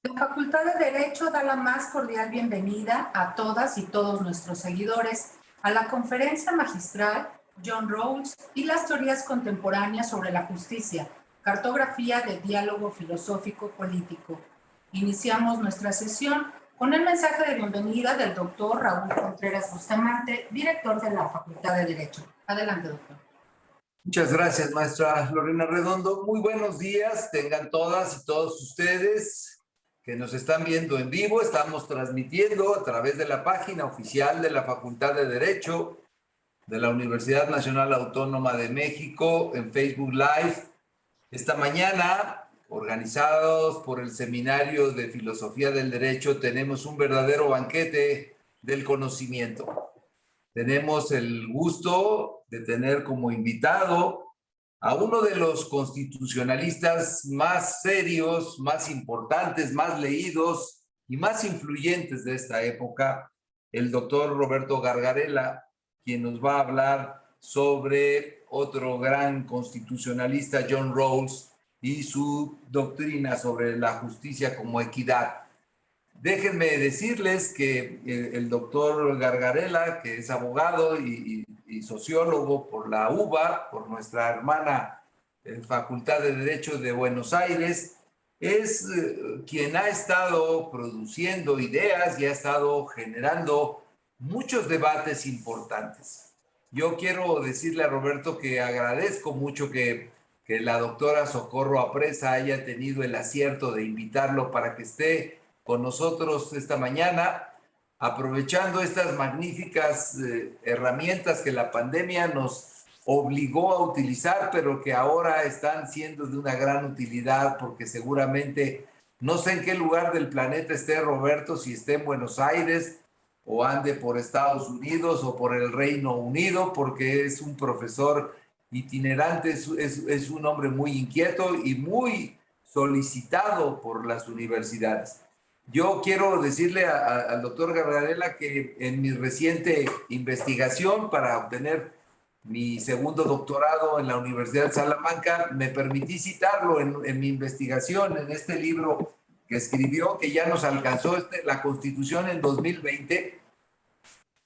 La Facultad de Derecho da la más cordial bienvenida a todas y todos nuestros seguidores a la conferencia magistral John Rawls y las teorías contemporáneas sobre la justicia, cartografía de diálogo filosófico-político. Iniciamos nuestra sesión con el mensaje de bienvenida del doctor Raúl Contreras Bustamante, director de la Facultad de Derecho. Adelante, doctor. Muchas gracias, maestra Lorena Redondo. Muy buenos días, tengan todas y todos ustedes que nos están viendo en vivo. Estamos transmitiendo a través de la página oficial de la Facultad de Derecho de la Universidad Nacional Autónoma de México en Facebook Live. Esta mañana, organizados por el Seminario de Filosofía del Derecho, tenemos un verdadero banquete del conocimiento. Tenemos el gusto de tener como invitado a uno de los constitucionalistas más serios, más importantes, más leídos y más influyentes de esta época, el doctor Roberto Gargarella, quien nos va a hablar sobre otro gran constitucionalista, John Rawls, y su doctrina sobre la justicia como equidad. Déjenme decirles que el doctor Gargarella, que es abogado y sociólogo por la UBA, por nuestra hermana Facultad de Derecho de Buenos Aires, es quien ha estado produciendo ideas y ha estado generando muchos debates importantes. Yo quiero decirle a Roberto que agradezco mucho que la doctora Socorro Apresa haya tenido el acierto de invitarlo para que esté con nosotros esta mañana, aprovechando estas magníficas herramientas que la pandemia nos obligó a utilizar, pero que ahora están siendo de una gran utilidad, porque seguramente no sé en qué lugar del planeta esté Roberto, si esté en Buenos Aires o ande por Estados Unidos o por el Reino Unido, porque es un profesor itinerante, es un hombre muy inquieto y muy solicitado por las universidades. Yo quiero decirle al doctor Gargarella que en mi reciente investigación para obtener mi segundo doctorado en la Universidad de Salamanca, me permití citarlo en mi investigación, en este libro que escribió, que ya nos alcanzó la Constitución en 2020.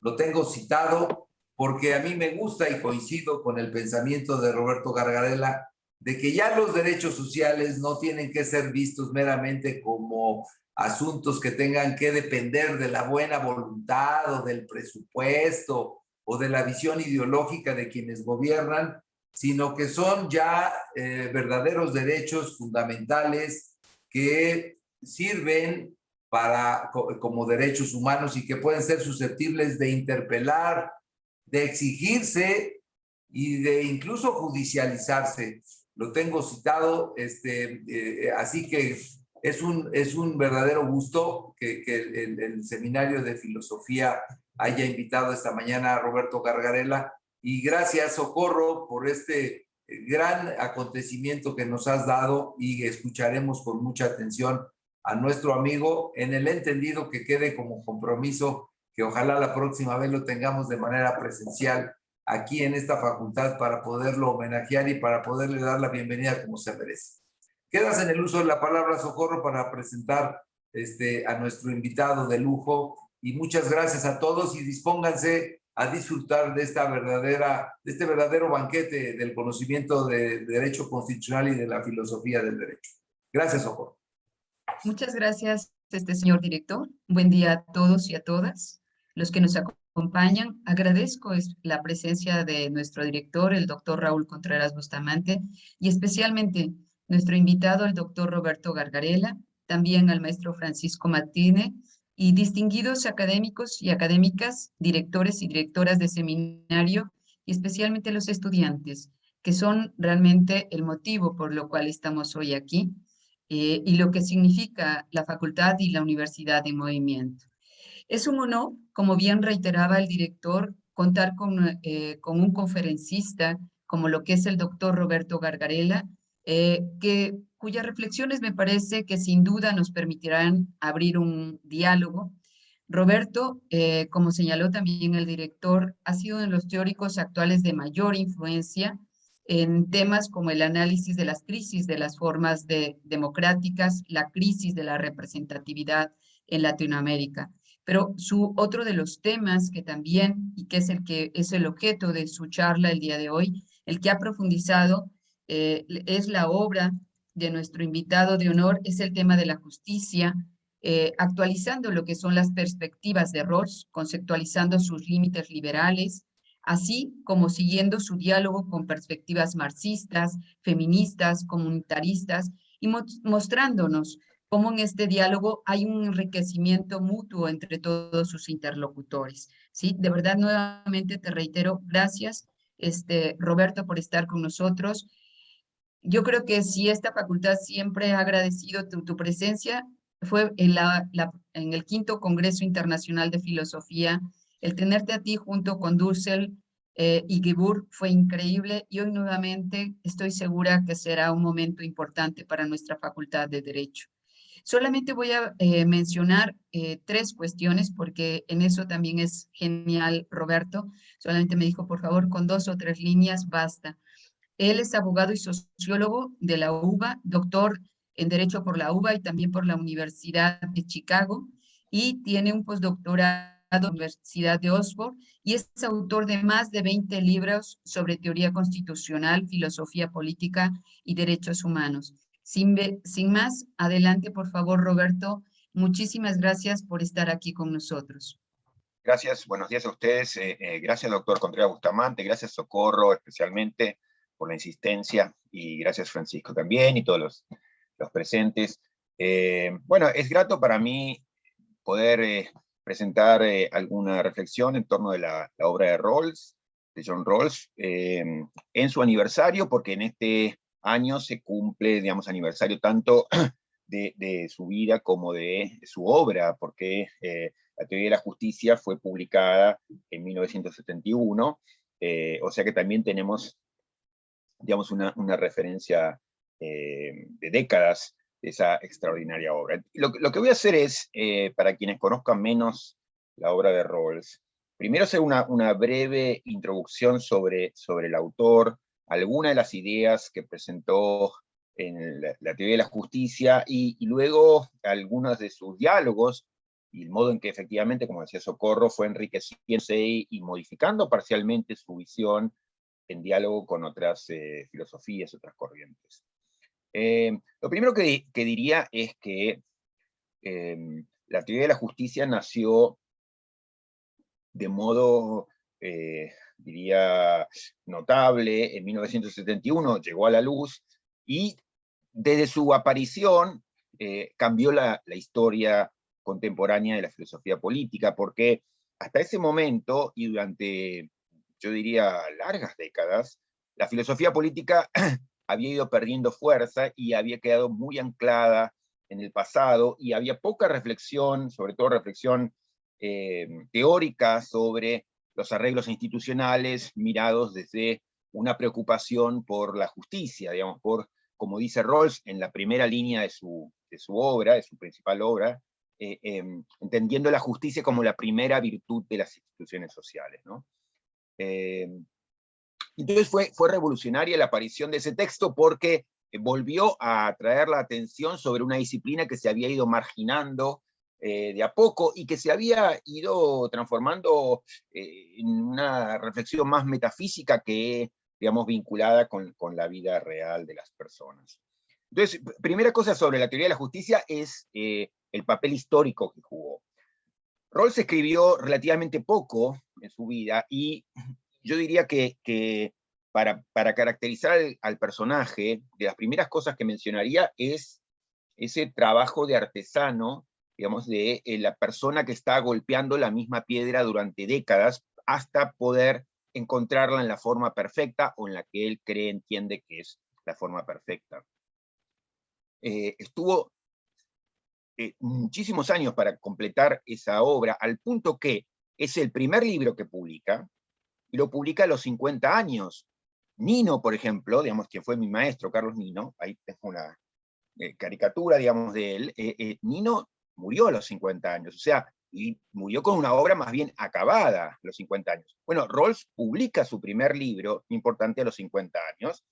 Lo tengo citado porque a mí me gusta y coincido con el pensamiento de Roberto Gargarella de que ya los derechos sociales no tienen que ser vistos meramente como asuntos que tengan que depender de la buena voluntad o del presupuesto o de la visión ideológica de quienes gobiernan, sino que son ya verdaderos derechos fundamentales que sirven como derechos humanos y que pueden ser susceptibles de interpelar, de exigirse y de incluso judicializarse. Lo tengo citado, así que es un verdadero gusto que el Seminario de Filosofía haya invitado esta mañana a Roberto Gargarella. Y gracias, Socorro, por este gran acontecimiento que nos has dado, y escucharemos con mucha atención a nuestro amigo, en el entendido que quede como compromiso que ojalá la próxima vez lo tengamos de manera presencial aquí en esta facultad para poderlo homenajear y para poderle dar la bienvenida como se merece. Quedas en el uso de la palabra, Socorro, para presentar a nuestro invitado de lujo, y muchas gracias a todos y dispónganse a disfrutar de este verdadero banquete del conocimiento de derecho constitucional y de la filosofía del derecho. Gracias, Socorro. Muchas gracias, señor director. Buen día a todos y a todas los que nos acompañan. Agradezco la presencia de nuestro director, el doctor Raúl Contreras Bustamante, y especialmente nuestro invitado, el doctor Roberto Gargarella, también al maestro Francisco Martínez, y distinguidos académicos y académicas, directores y directoras de seminario, y especialmente los estudiantes, que son realmente el motivo por lo cual estamos hoy aquí, y lo que significa la facultad y la universidad en movimiento. Es un honor, como bien reiteraba el director, contar con un conferencista como lo que es el doctor Roberto Gargarella, cuyas reflexiones me parece que sin duda nos permitirán abrir un diálogo. Roberto, como señaló también el director, ha sido uno de los teóricos actuales de mayor influencia en temas como el análisis de las crisis de las formas democráticas, la crisis de la representatividad en Latinoamérica. Pero otro de los temas que también, y que es el objeto de su charla el día de hoy, el que ha profundizado, es la obra de nuestro invitado de honor, es el tema de la justicia, actualizando lo que son las perspectivas de Rawls, conceptualizando sus límites liberales, así como siguiendo su diálogo con perspectivas marxistas, feministas, comunitaristas, y mostrándonos cómo en este diálogo hay un enriquecimiento mutuo entre todos sus interlocutores. ¿Sí? De verdad, nuevamente te reitero, gracias, Roberto, por estar con nosotros. Yo creo que si esta facultad siempre ha agradecido tu presencia, fue en el quinto Congreso Internacional de Filosofía. El tenerte a ti junto con Dussel y Gebur fue increíble, y hoy nuevamente estoy segura que será un momento importante para nuestra Facultad de Derecho. Solamente voy a mencionar tres cuestiones, porque en eso también es genial Roberto. Solamente me dijo, por favor, con 2 o 3 líneas basta. Él es abogado y sociólogo de la UBA, doctor en Derecho por la UBA y también por la Universidad de Chicago, y tiene un postdoctorado en la Universidad de Oxford, y es autor de más de 20 libros sobre teoría constitucional, filosofía política y derechos humanos. Sin más, adelante, por favor, Roberto. Muchísimas gracias por estar aquí con nosotros. Gracias, buenos días a ustedes. Gracias, doctor Contreras Bustamante, gracias, Socorro, especialmente por la insistencia, y gracias, Francisco, también, y todos los presentes. Bueno, es grato para mí poder presentar alguna reflexión en torno de la obra de Rawls, de John Rawls, en su aniversario, porque en este año se cumple, digamos, aniversario tanto de su vida como de su obra, porque la teoría de la justicia fue publicada en 1971, o sea que también tenemos, digamos, una referencia de décadas de esa extraordinaria obra. Lo que voy a hacer es, para quienes conozcan menos la obra de Rawls, primero hacer una breve introducción sobre el autor, algunas de las ideas que presentó en la teoría de la justicia, y luego algunos de sus diálogos, y el modo en que efectivamente, como decía Socorro, fue enriqueciéndose y modificando parcialmente su visión en diálogo con otras filosofías, otras corrientes. Lo primero que diría es que la teoría de la justicia nació de modo, diría, notable en 1971, llegó a la luz, y desde su aparición cambió la historia contemporánea de la filosofía política, porque hasta ese momento, y durante, yo diría, largas décadas, la filosofía política había ido perdiendo fuerza y había quedado muy anclada en el pasado, y había poca reflexión, sobre todo reflexión teórica, sobre los arreglos institucionales mirados desde una preocupación por la justicia, digamos, por, como dice Rawls en la primera línea de su obra, de su principal obra, entendiendo la justicia como la primera virtud de las instituciones sociales, ¿no? Entonces fue revolucionaria la aparición de ese texto, porque volvió a atraer la atención sobre una disciplina que se había ido marginando de a poco, y que se había ido transformando en una reflexión más metafísica que, digamos, vinculada con la vida real de las personas. Entonces, primera cosa sobre la teoría de la justicia es el papel histórico que jugó. Rawls escribió relativamente poco en su vida, y yo diría que para caracterizar al personaje, de las primeras cosas que mencionaría es ese trabajo de artesano, digamos, de la persona que está golpeando la misma piedra durante décadas hasta poder encontrarla en la forma perfecta, o en la que él entiende que es la forma perfecta. Estuvo muchísimos años para completar esa obra, al punto que es el primer libro que publica, y lo publica a los 50 años. Nino, por ejemplo, digamos, que fue mi maestro, Carlos Nino, ahí tengo una caricatura, digamos, de él, Nino murió a los 50 años, o sea, y murió con una obra más bien acabada a los 50 años. Bueno, Rawls publica su primer libro importante a los 50 años,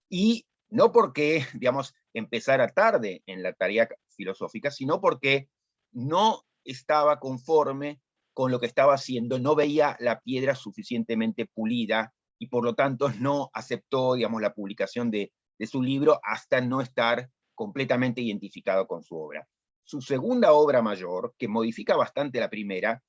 y no porque, digamos, empezara tarde en la tarea filosófica, sino porque no estaba conforme con lo que estaba haciendo, no veía la piedra suficientemente pulida, y por lo tanto no aceptó, digamos, la publicación de su libro hasta no estar completamente identificado con su obra. Su segunda obra mayor, que modifica bastante la primera,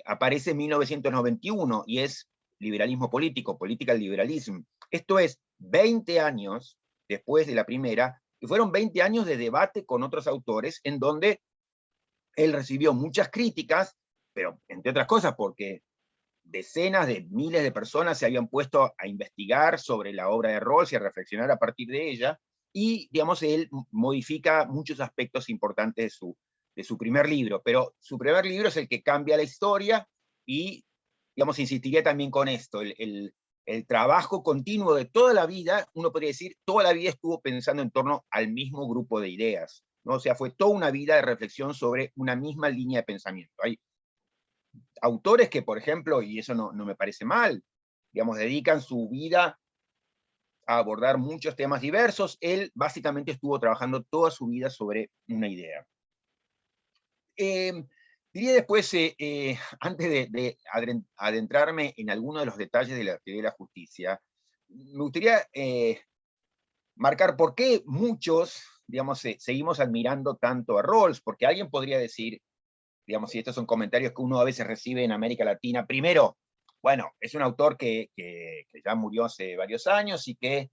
aparece en 1991 y es Liberalismo Político, Political Liberalism. Esto es 20 años después de la primera, que fueron 20 años de debate con otros autores, en donde él recibió muchas críticas, pero entre otras cosas porque decenas de miles de personas se habían puesto a investigar sobre la obra de Rawls y a reflexionar a partir de ella, y, digamos, él modifica muchos aspectos importantes de su primer libro, pero su primer libro es el que cambia la historia, y, digamos, insistiría también con esto, el trabajo continuo de toda la vida, uno podría decir, toda la vida estuvo pensando en torno al mismo grupo de ideas, ¿no? O sea, fue toda una vida de reflexión sobre una misma línea de pensamiento. Hay autores que, por ejemplo, y eso no me parece mal, digamos, dedican su vida a abordar muchos temas diversos. Él básicamente estuvo trabajando toda su vida sobre una idea. Diría después, antes de adentrarme en algunos de los detalles de la teoría de la justicia, me gustaría marcar por qué muchos, digamos, seguimos admirando tanto a Rawls, porque alguien podría decir, digamos, si estos son comentarios que uno a veces recibe en América Latina, primero, bueno, es un autor que ya murió hace varios años y que,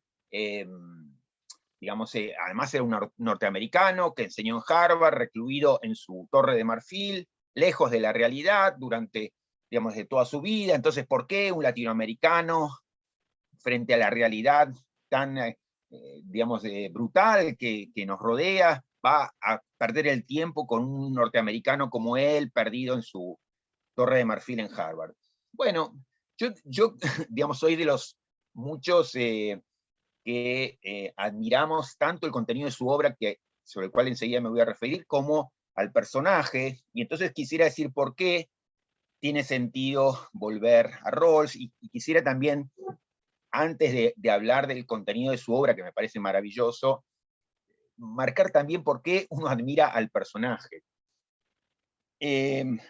digamos, además era un norteamericano que enseñó en Harvard, recluido en su Torre de Marfil, lejos de la realidad durante, digamos, de toda su vida. Entonces, ¿por qué un latinoamericano, frente a la realidad tan, digamos, brutal que nos rodea, va a perder el tiempo con un norteamericano como él, perdido en su Torre de Marfil en Harvard? Bueno, yo digamos, soy de los muchos que admiramos tanto el contenido de su obra, sobre el cual enseguida me voy a referir, como al personaje, y entonces quisiera decir por qué tiene sentido volver a Rawls, y quisiera también, antes de hablar del contenido de su obra, que me parece maravilloso, marcar también por qué uno admira al personaje. Él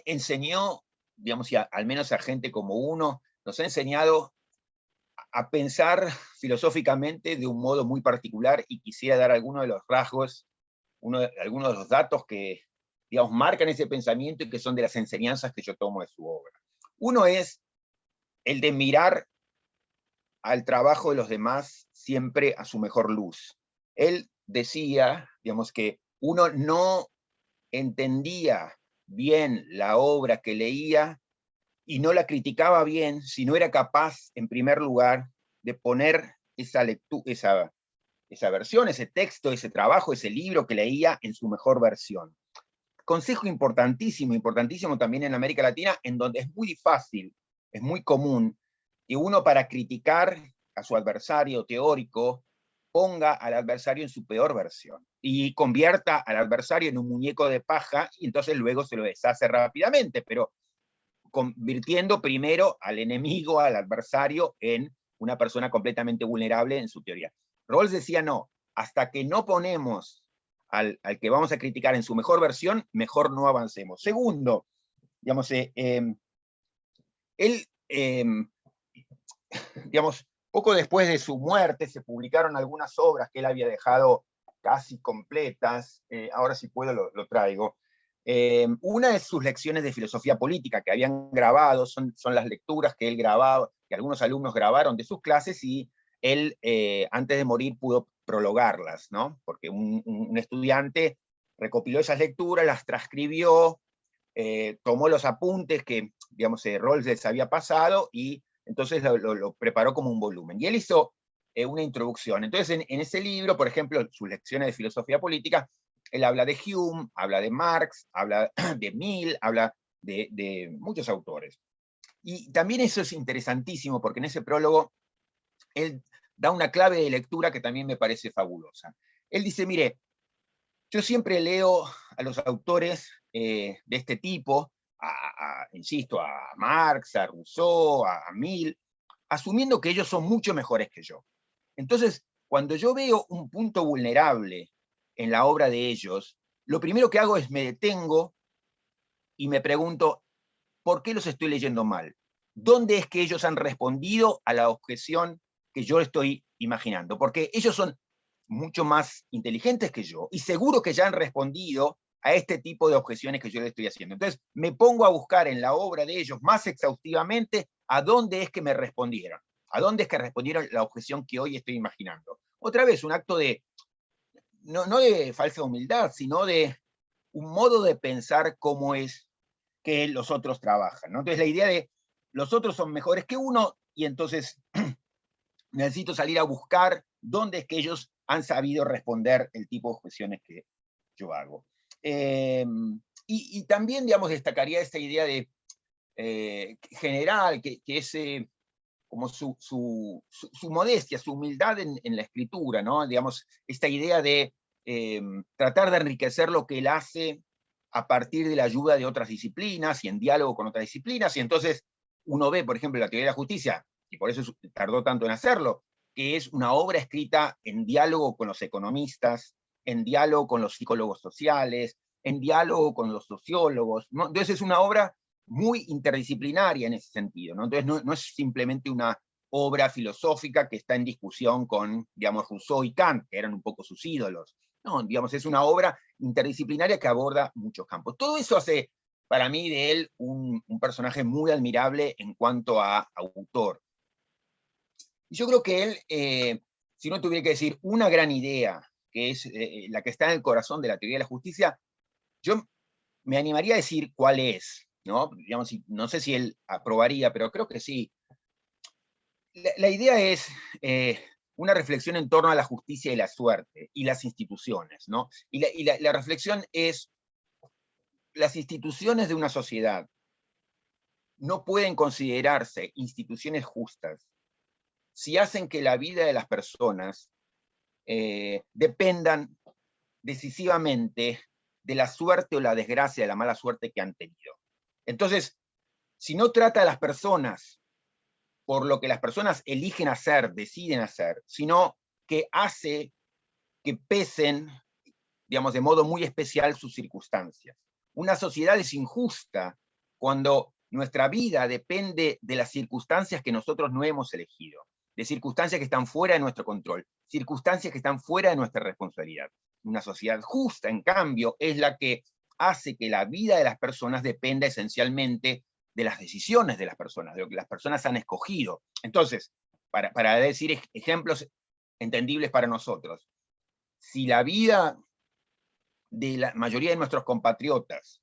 enseñó, digamos, y al menos a gente como uno, nos ha enseñado a pensar filosóficamente de un modo muy particular, y quisiera dar algunos de los rasgos, algunos de los datos que, digamos, marcan ese pensamiento y que son de las enseñanzas que yo tomo de su obra. Uno es el de mirar al trabajo de los demás siempre a su mejor luz. Él decía, digamos, que uno no entendía bien la obra que leía y no la criticaba bien si no era capaz, en primer lugar, de poner esa versión, ese texto, ese trabajo, ese libro que leía en su mejor versión. Consejo importantísimo, importantísimo también en América Latina, en donde es muy fácil, es muy común que uno, para criticar a su adversario teórico, ponga al adversario en su peor versión y convierta al adversario en un muñeco de paja, y entonces luego se lo deshace rápidamente, pero convirtiendo primero al enemigo, al adversario, en una persona completamente vulnerable en su teoría. Rawls decía, no, hasta que no ponemos al que vamos a criticar en su mejor versión, mejor no avancemos. Segundo, digamos, él, digamos, poco después de su muerte se publicaron algunas obras que él había dejado casi completas, ahora si puedo lo traigo. Una es sus lecciones de filosofía política que habían grabado, son las lecturas que él grababa, que algunos alumnos grabaron de sus clases, y él antes de morir pudo prologarlas, ¿no? Porque un estudiante recopiló esas lecturas, las transcribió, tomó los apuntes que, digamos, Rawls les había pasado, y entonces lo preparó como un volumen. Y él hizo una introducción. Entonces, en ese libro, por ejemplo, sus lecciones de filosofía política, él habla de Hume, habla de Marx, habla de Mill, habla de muchos autores. Y también eso es interesantísimo, porque en ese prólogo él da una clave de lectura que también me parece fabulosa. Él dice, mire, yo siempre leo a los autores de este tipo, insisto, a Marx, a Rousseau, a Mill, asumiendo que ellos son mucho mejores que yo. Entonces, cuando yo veo un punto vulnerable en la obra de ellos, lo primero que hago es me detengo y me pregunto, ¿por qué los estoy leyendo mal? ¿Dónde es que ellos han respondido a la objeción que yo estoy imaginando? Porque ellos son mucho más inteligentes que yo, y seguro que ya han respondido a este tipo de objeciones que yo le estoy haciendo. Entonces, me pongo a buscar en la obra de ellos más exhaustivamente a dónde es que me respondieron, a dónde es que respondieron la objeción que hoy estoy imaginando. Otra vez, un acto de, no de falsa humildad, sino de un modo de pensar cómo es que los otros trabajan, ¿no? Entonces, la idea de los otros son mejores que uno, y entonces necesito salir a buscar dónde es que ellos han sabido responder el tipo de objeciones que yo hago. Y también, digamos, destacaría esta idea de general, que es como su modestia, su humildad en la escritura, ¿no? Digamos, esta idea de tratar de enriquecer lo que él hace a partir de la ayuda de otras disciplinas y en diálogo con otras disciplinas, y entonces uno ve, por ejemplo, la teoría de la justicia, y por eso tardó tanto en hacerlo, que es una obra escrita en diálogo con los economistas, en diálogo con los psicólogos sociales, en diálogo con los sociólogos, ¿no? Entonces es una obra muy interdisciplinaria en ese sentido, ¿no? Entonces no es simplemente una obra filosófica que está en discusión con, digamos, Rousseau y Kant, que eran un poco sus ídolos. No, digamos, es una obra interdisciplinaria que aborda muchos campos. Todo eso hace, para mí, de él un personaje muy admirable en cuanto a autor. Y yo creo que él, si no tuviera que decir una gran idea, que es la que está en el corazón de la teoría de la justicia, yo me animaría a decir cuál es, ¿no? Digamos, no sé si él aprobaría, pero creo que sí. La idea es una reflexión en torno a la justicia y la suerte, y las instituciones, ¿no? Y la reflexión es, las instituciones de una sociedad no pueden considerarse instituciones justas si hacen que la vida de las personas dependan decisivamente de la suerte o la desgracia, de la mala suerte que han tenido. Entonces, si no trata a las personas por lo que las personas eligen hacer, deciden hacer, sino que hace que pesen, digamos, de modo muy especial sus circunstancias. Una sociedad es injusta cuando nuestra vida depende de las circunstancias que nosotros no hemos elegido, de circunstancias que están fuera de nuestro control, circunstancias que están fuera de nuestra responsabilidad. Una sociedad justa, en cambio, es la que hace que la vida de las personas dependa esencialmente de las decisiones de las personas, de lo que las personas han escogido. Entonces, para decir ejemplos entendibles para nosotros, si la vida de la mayoría de nuestros compatriotas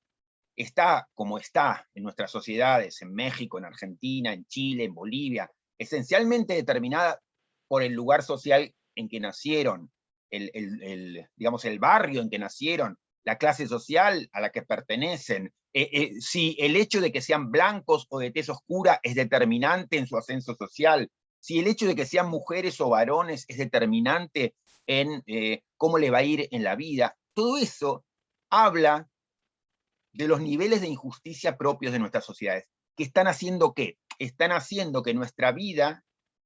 está como está en nuestras sociedades, en México, en Argentina, en Chile, en Bolivia, esencialmente determinada por el lugar social en que nacieron, digamos, el barrio en que nacieron, la clase social a la que pertenecen, si el hecho de que sean blancos o de tez oscura es determinante en su ascenso social, si el hecho de que sean mujeres o varones es determinante en cómo le va a ir en la vida, todo eso habla de los niveles de injusticia propios de nuestras sociedades, que están haciendo ¿qué? Están haciendo que nuestra vida,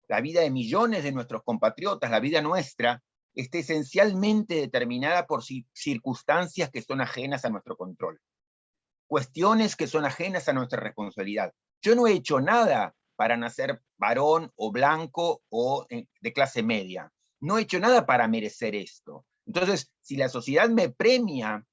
la vida de millones de nuestros compatriotas, la vida nuestra, esté esencialmente determinada por circunstancias que son ajenas a nuestro control, cuestiones que son ajenas a nuestra responsabilidad. Yo no he hecho nada para nacer varón o blanco o de clase media. No he hecho nada para merecer esto. Entonces, si la sociedad me premia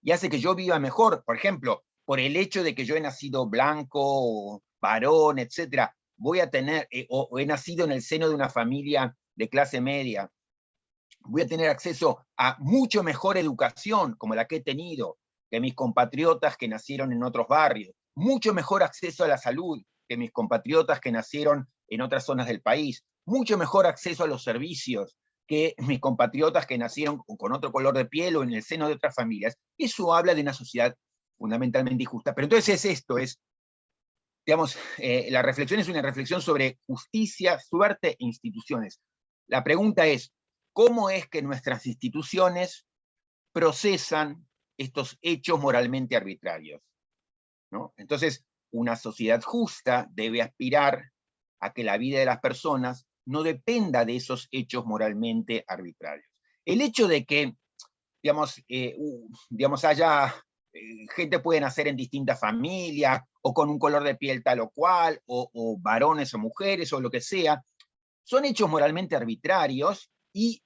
y hace que yo viva mejor, por ejemplo, por el hecho de que yo he nacido blanco, o varón, etcétera, voy a tener, o he nacido en el seno de una familia de clase media, voy a tener acceso a mucho mejor educación, como la que he tenido, que mis compatriotas que nacieron en otros barrios, mucho mejor acceso a la salud que mis compatriotas que nacieron en otras zonas del país, mucho mejor acceso a los servicios que mis compatriotas que nacieron con otro color de piel o en el seno de otras familias. Eso habla de una sociedad fundamentalmente injusta. Pero entonces digamos, la reflexión es una reflexión sobre justicia, suerte e instituciones. La pregunta es, ¿cómo es que nuestras instituciones procesan estos hechos moralmente arbitrarios, ¿no? Entonces, una sociedad justa debe aspirar a que la vida de las personas no dependa de esos hechos moralmente arbitrarios. El hecho de que, digamos haya gente puede nacer en distintas familias, o con un color de piel tal o cual, o varones o mujeres, o lo que sea, son hechos moralmente arbitrarios y,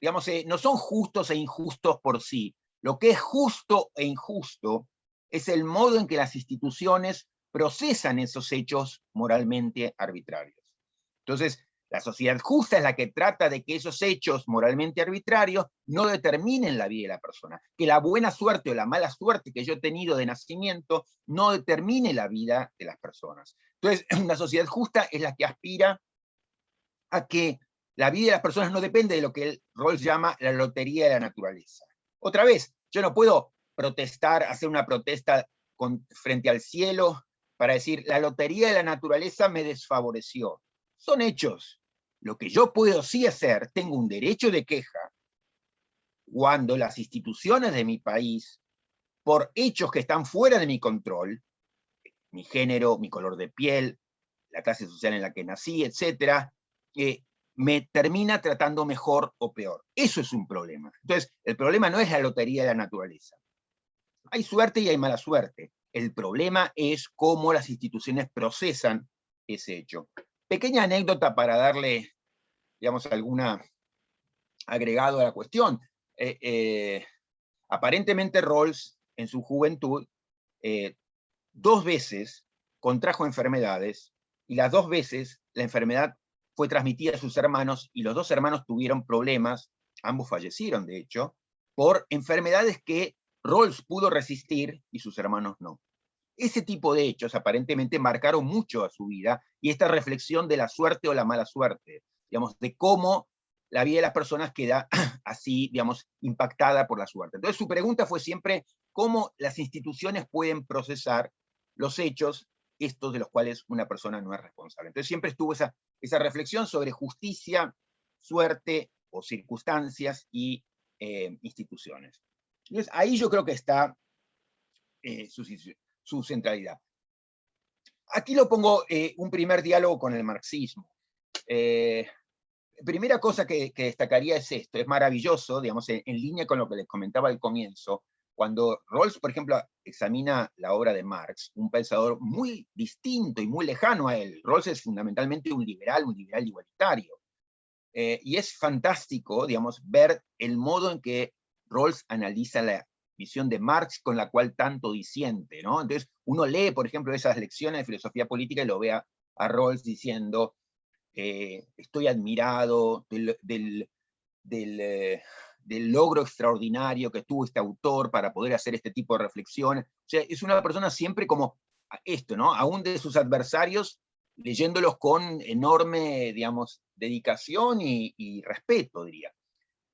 digamos, no son justos e injustos por sí. Lo que es justo e injusto es el modo en que las instituciones procesan esos hechos moralmente arbitrarios. Entonces, la sociedad justa es la que trata de que esos hechos moralmente arbitrarios no determinen la vida de la persona, que la buena suerte o la mala suerte que yo he tenido de nacimiento no determine la vida de las personas. Entonces, una sociedad justa es la que aspira a que la vida de las personas no depende de lo que Rawls llama la lotería de la naturaleza. Otra vez, yo no puedo protestar, hacer una protesta frente al cielo para decir, la lotería de la naturaleza me desfavoreció. Son hechos. Lo que yo puedo sí hacer, tengo un derecho de queja cuando las instituciones de mi país, por hechos que están fuera de mi control, mi género, mi color de piel, la clase social en la que nací, etcétera, me termina tratando mejor o peor. Eso es un problema. Entonces, el problema no es la lotería de la naturaleza. Hay suerte y hay mala suerte. El problema es cómo las instituciones procesan ese hecho. Pequeña anécdota para darle, digamos, alguna agregado a la cuestión. Aparentemente Rawls, en su juventud, 2 veces contrajo enfermedades, y las 2 veces la enfermedad fue transmitida a sus hermanos, y los 2 hermanos tuvieron problemas, ambos fallecieron de hecho, por enfermedades que Rawls pudo resistir y sus hermanos no. Ese tipo de hechos aparentemente marcaron mucho a su vida, y esta reflexión de la suerte o la mala suerte, digamos, de cómo la vida de las personas queda así, digamos, impactada por la suerte. Entonces su pregunta fue siempre cómo las instituciones pueden procesar los hechos estos de los cuales una persona no es responsable. Entonces siempre estuvo esa reflexión sobre justicia, suerte o circunstancias y instituciones. Entonces ahí yo creo que está su centralidad. Aquí lo pongo un primer diálogo con el marxismo. Primera cosa que destacaría es esto, es maravilloso, digamos, en línea con lo que les comentaba al comienzo, cuando Rawls, por ejemplo, examina la obra de Marx, un pensador muy distinto y muy lejano a él. Rawls es fundamentalmente un liberal igualitario. Y es fantástico, digamos, ver el modo en que Rawls analiza la visión de Marx con la cual tanto disiente, ¿no? Entonces, uno lee, por ejemplo, esas lecciones de filosofía política y lo ve a Rawls diciendo, estoy admirado del logro extraordinario que tuvo este autor para poder hacer este tipo de reflexiones. O sea, es una persona siempre como esto, ¿no? Aún de sus adversarios, leyéndolos con enorme, digamos, dedicación y respeto, diría.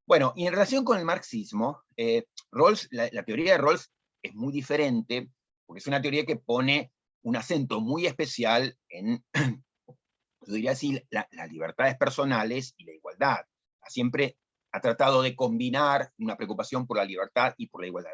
Bueno, y en relación con el marxismo, Rawls, la teoría de Rawls es muy diferente, porque es una teoría que pone un acento muy especial en, yo diría así, las libertades personales y la igualdad. Siempre ha tratado de combinar una preocupación por la libertad y por la igualdad.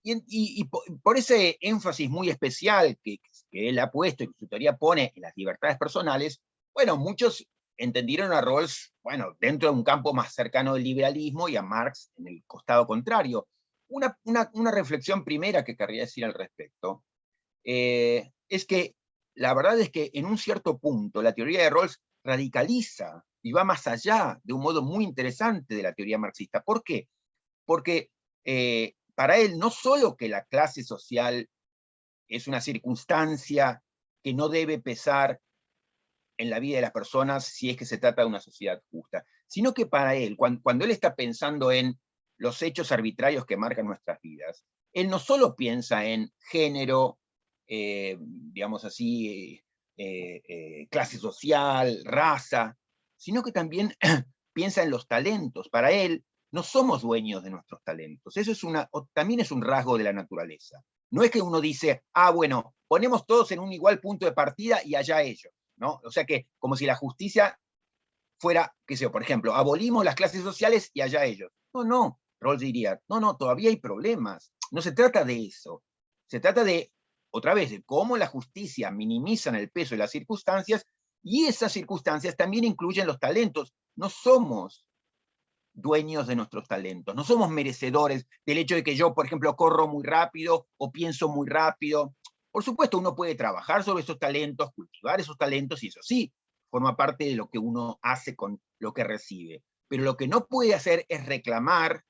Y por ese énfasis muy especial que él ha puesto y que su teoría pone en las libertades personales, bueno, muchos entendieron a Rawls, bueno, dentro de un campo más cercano del liberalismo y a Marx en el costado contrario. Una reflexión primera que querría decir al respecto es que la verdad es que en un cierto punto la teoría de Rawls radicaliza y va más allá de un modo muy interesante de la teoría marxista. ¿Por qué? Porque para él no solo que la clase social es una circunstancia que no debe pesar en la vida de las personas si es que se trata de una sociedad justa, sino que para él, cuando él está pensando en los hechos arbitrarios que marcan nuestras vidas, él no solo piensa en género, digamos así, clase social, raza, sino que también piensa en los talentos. Para él, no somos dueños de nuestros talentos. Eso también es un rasgo de la naturaleza. No es que uno dice, bueno, ponemos todos en un igual punto de partida y allá ellos, ¿no? O sea que, como si la justicia fuera, qué sé yo, por ejemplo, abolimos las clases sociales y allá ellos. No, Rawls diría, no, todavía hay problemas. no se trata de eso. Se trata de, otra vez, de cómo la justicia minimiza el peso de las circunstancias, y esas circunstancias también incluyen los talentos. No somos dueños de nuestros talentos, no somos merecedores del hecho de que yo, por ejemplo, corro muy rápido o pienso muy rápido. Por supuesto, uno puede trabajar sobre esos talentos, cultivar esos talentos, y eso sí, forma parte de lo que uno hace con lo que recibe. Pero lo que no puede hacer es reclamar,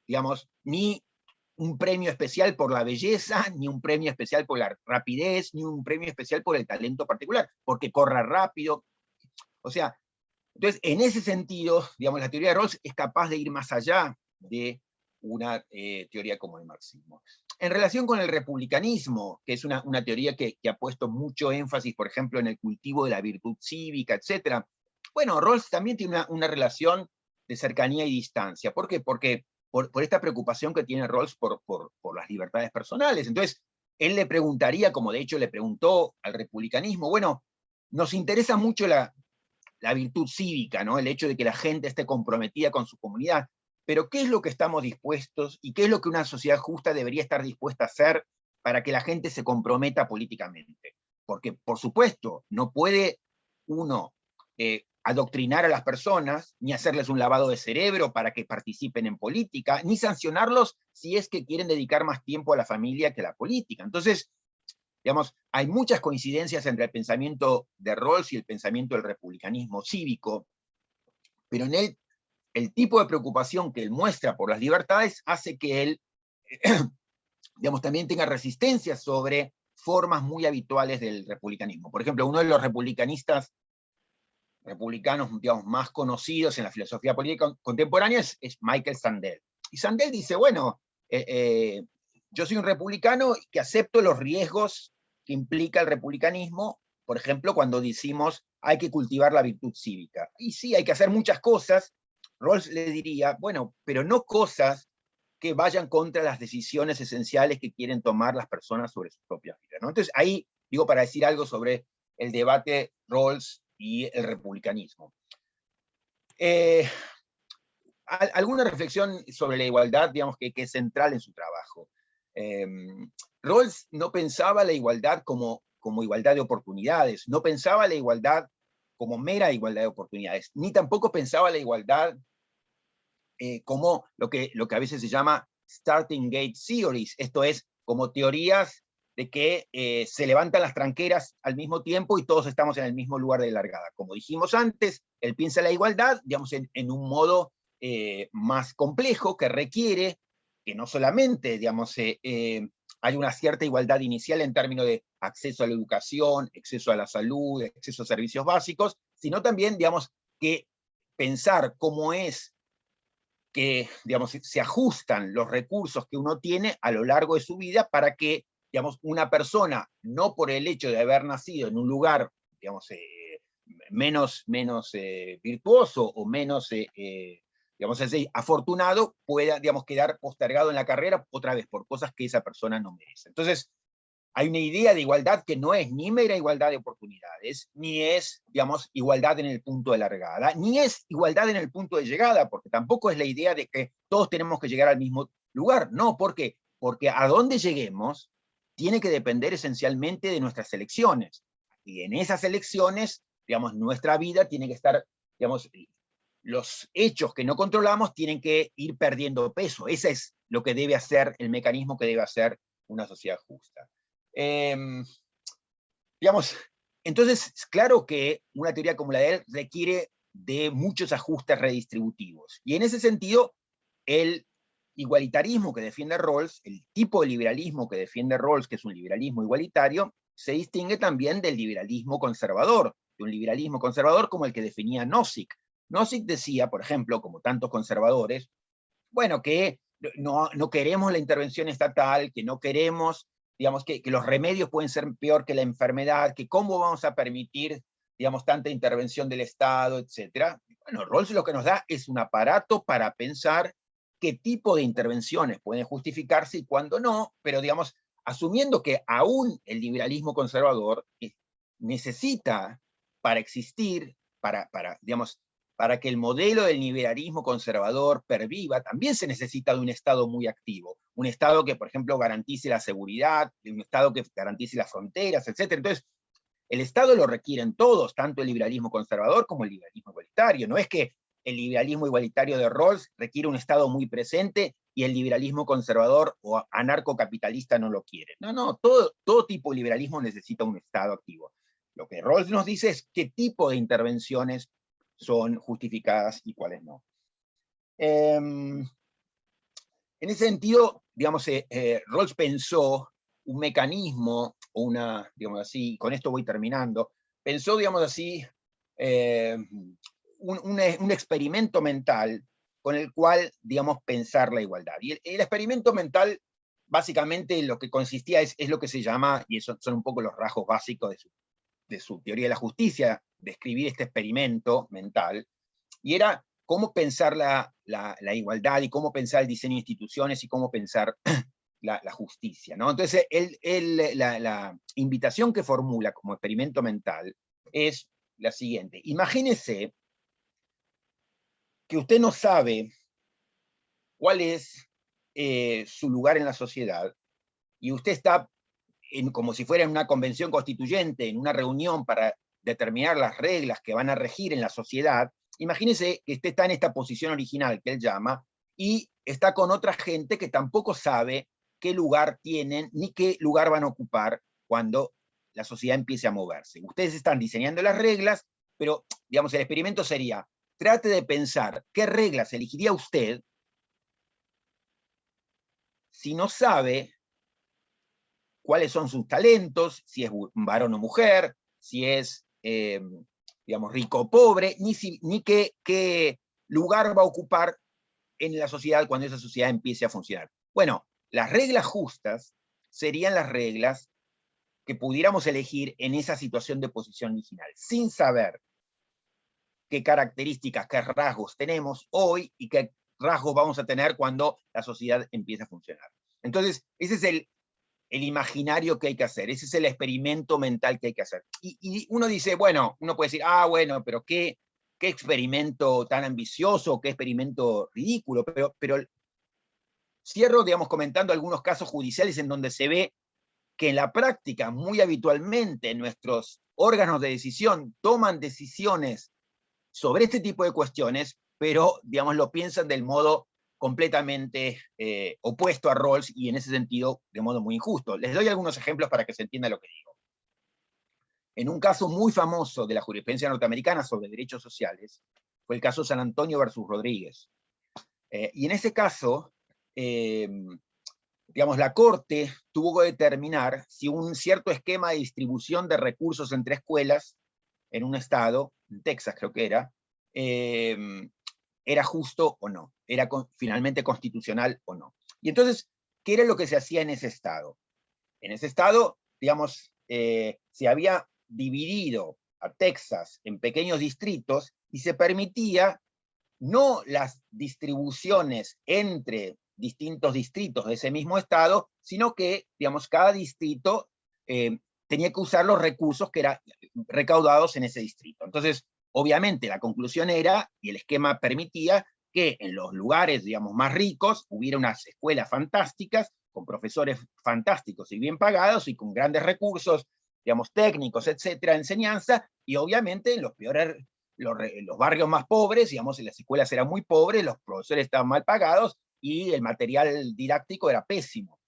digamos, ni un premio especial por la belleza, ni un premio especial por la rapidez, ni un premio especial por el talento particular, porque corra rápido. O sea, entonces, en ese sentido, digamos, la teoría de Rawls es capaz de ir más allá de una teoría como el marxismo. En relación con el republicanismo, que es una teoría que ha puesto mucho énfasis, por ejemplo, en el cultivo de la virtud cívica, etc. Bueno, Rawls también tiene una relación de cercanía y distancia. ¿Por qué? Porque por esta preocupación que tiene Rawls por las libertades personales. Entonces, él le preguntaría, como de hecho le preguntó al republicanismo, bueno, nos interesa mucho la virtud cívica, ¿no? El hecho de que la gente esté comprometida con su comunidad. Pero ¿qué es lo que estamos dispuestos y qué es lo que una sociedad justa debería estar dispuesta a hacer para que la gente se comprometa políticamente? Porque, por supuesto, no puede uno adoctrinar a las personas, ni hacerles un lavado de cerebro para que participen en política, ni sancionarlos si es que quieren dedicar más tiempo a la familia que a la política. Entonces, digamos, hay muchas coincidencias entre el pensamiento de Rawls y el pensamiento del republicanismo cívico, pero en él, el tipo de preocupación que él muestra por las libertades hace que él, digamos, también tenga resistencia sobre formas muy habituales del republicanismo. Por ejemplo, uno de los republicanos, digamos, más conocidos en la filosofía política contemporánea es Michael Sandel. Y Sandel dice, bueno, yo soy un republicano que acepto los riesgos que implica el republicanismo, por ejemplo, cuando decimos hay que cultivar la virtud cívica. Y sí, hay que hacer muchas cosas. Rawls le diría, bueno, pero no cosas que vayan contra las decisiones esenciales que quieren tomar las personas sobre sus propias vidas, ¿no? Entonces, ahí, digo, para decir algo sobre el debate Rawls y el republicanismo. Alguna reflexión sobre la igualdad, digamos, que es central en su trabajo. Rawls no pensaba la igualdad como igualdad de oportunidades, no pensaba la igualdad como mera igualdad de oportunidades, ni tampoco pensaba la igualdad como lo que a veces se llama starting gate theories, esto es, como teorías de que se levantan las tranqueras al mismo tiempo y todos estamos en el mismo lugar de largada. Como dijimos antes, él piensa la igualdad, digamos, en un modo más complejo que requiere que no solamente, digamos, hay una cierta igualdad inicial en términos de acceso a la educación, acceso a la salud, acceso a servicios básicos, sino también, digamos, que pensar cómo es que, digamos, se ajustan los recursos que uno tiene a lo largo de su vida para que, digamos, una persona, no por el hecho de haber nacido en un lugar, digamos, menos virtuoso o menos, digamos así, afortunado, pueda, digamos, quedar postergado en la carrera otra vez por cosas que esa persona no merece. Entonces, hay una idea de igualdad que no es ni mera igualdad de oportunidades, ni es, digamos, igualdad en el punto de largada, ni es igualdad en el punto de llegada, porque tampoco es la idea de que todos tenemos que llegar al mismo lugar. No, ¿por qué? Porque a dónde lleguemos tiene que depender esencialmente de nuestras elecciones. Y en esas elecciones, digamos, nuestra vida tiene que estar, digamos, los hechos que no controlamos tienen que ir perdiendo peso. Ese es lo que debe hacer, el mecanismo que debe hacer una sociedad justa. Digamos, entonces, claro que una teoría como la de él requiere de muchos ajustes redistributivos. Y en ese sentido, el igualitarismo que defiende Rawls, el tipo de liberalismo que defiende Rawls, que es un liberalismo igualitario, se distingue también del liberalismo conservador, de un liberalismo conservador como el que definía Nozick. Nozick decía, por ejemplo, como tantos conservadores, bueno, que no queremos la intervención estatal, que no queremos, digamos, que los remedios pueden ser peor que la enfermedad, que cómo vamos a permitir, digamos, tanta intervención del Estado, etc. Bueno, Rawls lo que nos da es un aparato para pensar qué tipo de intervenciones pueden justificarse y cuándo no, pero, digamos, asumiendo que aún el liberalismo conservador necesita, para existir, digamos, para que el modelo del liberalismo conservador perviva, también se necesita de un Estado muy activo. un Estado que, por ejemplo, garantice la seguridad, un Estado que garantice las fronteras, etc. Entonces, el Estado lo requieren todos, tanto el liberalismo conservador como el liberalismo igualitario. No es que el liberalismo igualitario de Rawls requiere un Estado muy presente y el liberalismo conservador o anarcocapitalista no lo quiere. No, todo tipo de liberalismo necesita un Estado activo. Lo que Rawls nos dice es qué tipo de intervenciones son justificadas y cuáles no. En ese sentido, digamos, Rawls pensó un mecanismo, digamos así, con esto voy terminando, pensó, digamos así, un experimento mental con el cual, digamos, pensar la igualdad. Y el experimento mental, básicamente, lo que consistía es lo que se llama, y eso son un poco los rasgos básicos de su teoría de la justicia, describir este experimento mental, y era cómo pensar la igualdad y cómo pensar el diseño de instituciones y cómo pensar la justicia, ¿no? Entonces, la invitación que formula como experimento mental es la siguiente. Imagínese que usted no sabe cuál es su lugar en la sociedad y usted está como si fuera en una convención constituyente, en una reunión para determinar las reglas que van a regir en la sociedad. Imagínese que usted está en esta posición original que él llama y está con otra gente que tampoco sabe qué lugar tienen ni qué lugar van a ocupar cuando la sociedad empiece a moverse. Ustedes están diseñando las reglas, pero digamos, el experimento sería, trate de pensar qué reglas elegiría usted si no sabe cuáles son sus talentos, si es varón o mujer, si es, digamos, rico o pobre, ni qué lugar va a ocupar en la sociedad cuando esa sociedad empiece a funcionar. Bueno, las reglas justas serían las reglas que pudiéramos elegir en esa situación de posición original, sin saber qué características, qué rasgos tenemos hoy y qué rasgos vamos a tener cuando la sociedad empiece a funcionar. Entonces, ese es el imaginario que hay que hacer, ese es el experimento mental que hay que hacer. Y uno dice, bueno, uno puede decir, bueno, pero qué experimento tan ambicioso, qué experimento ridículo, pero cierro, digamos, comentando algunos casos judiciales en donde se ve que en la práctica, muy habitualmente, nuestros órganos de decisión toman decisiones sobre este tipo de cuestiones, pero, digamos, lo piensan del modo completamente opuesto a Rawls y en ese sentido de modo muy injusto. Les doy algunos ejemplos para que se entienda lo que digo. En un caso muy famoso de la jurisprudencia norteamericana sobre derechos sociales, fue el caso San Antonio versus Rodríguez. Y en ese caso, digamos, la Corte tuvo que determinar si un cierto esquema de distribución de recursos entre escuelas en un estado, en Texas creo que era justo o no, era finalmente constitucional o no. Y entonces, ¿qué era lo que se hacía en ese estado? En ese estado, digamos, se había dividido a Texas en pequeños distritos y se permitía no las distribuciones entre distintos distritos de ese mismo estado, sino que, digamos, cada distrito tenía que usar los recursos que eran recaudados en ese distrito. Entonces, obviamente, la conclusión era, y el esquema permitía, que en los lugares, digamos, más ricos hubiera unas escuelas fantásticas, con profesores fantásticos y bien pagados, y con grandes recursos, digamos, técnicos, etcétera, enseñanza, y obviamente en los peores, los barrios más pobres, digamos, las escuelas eran muy pobres, los profesores estaban mal pagados, y el material didáctico era pésimo.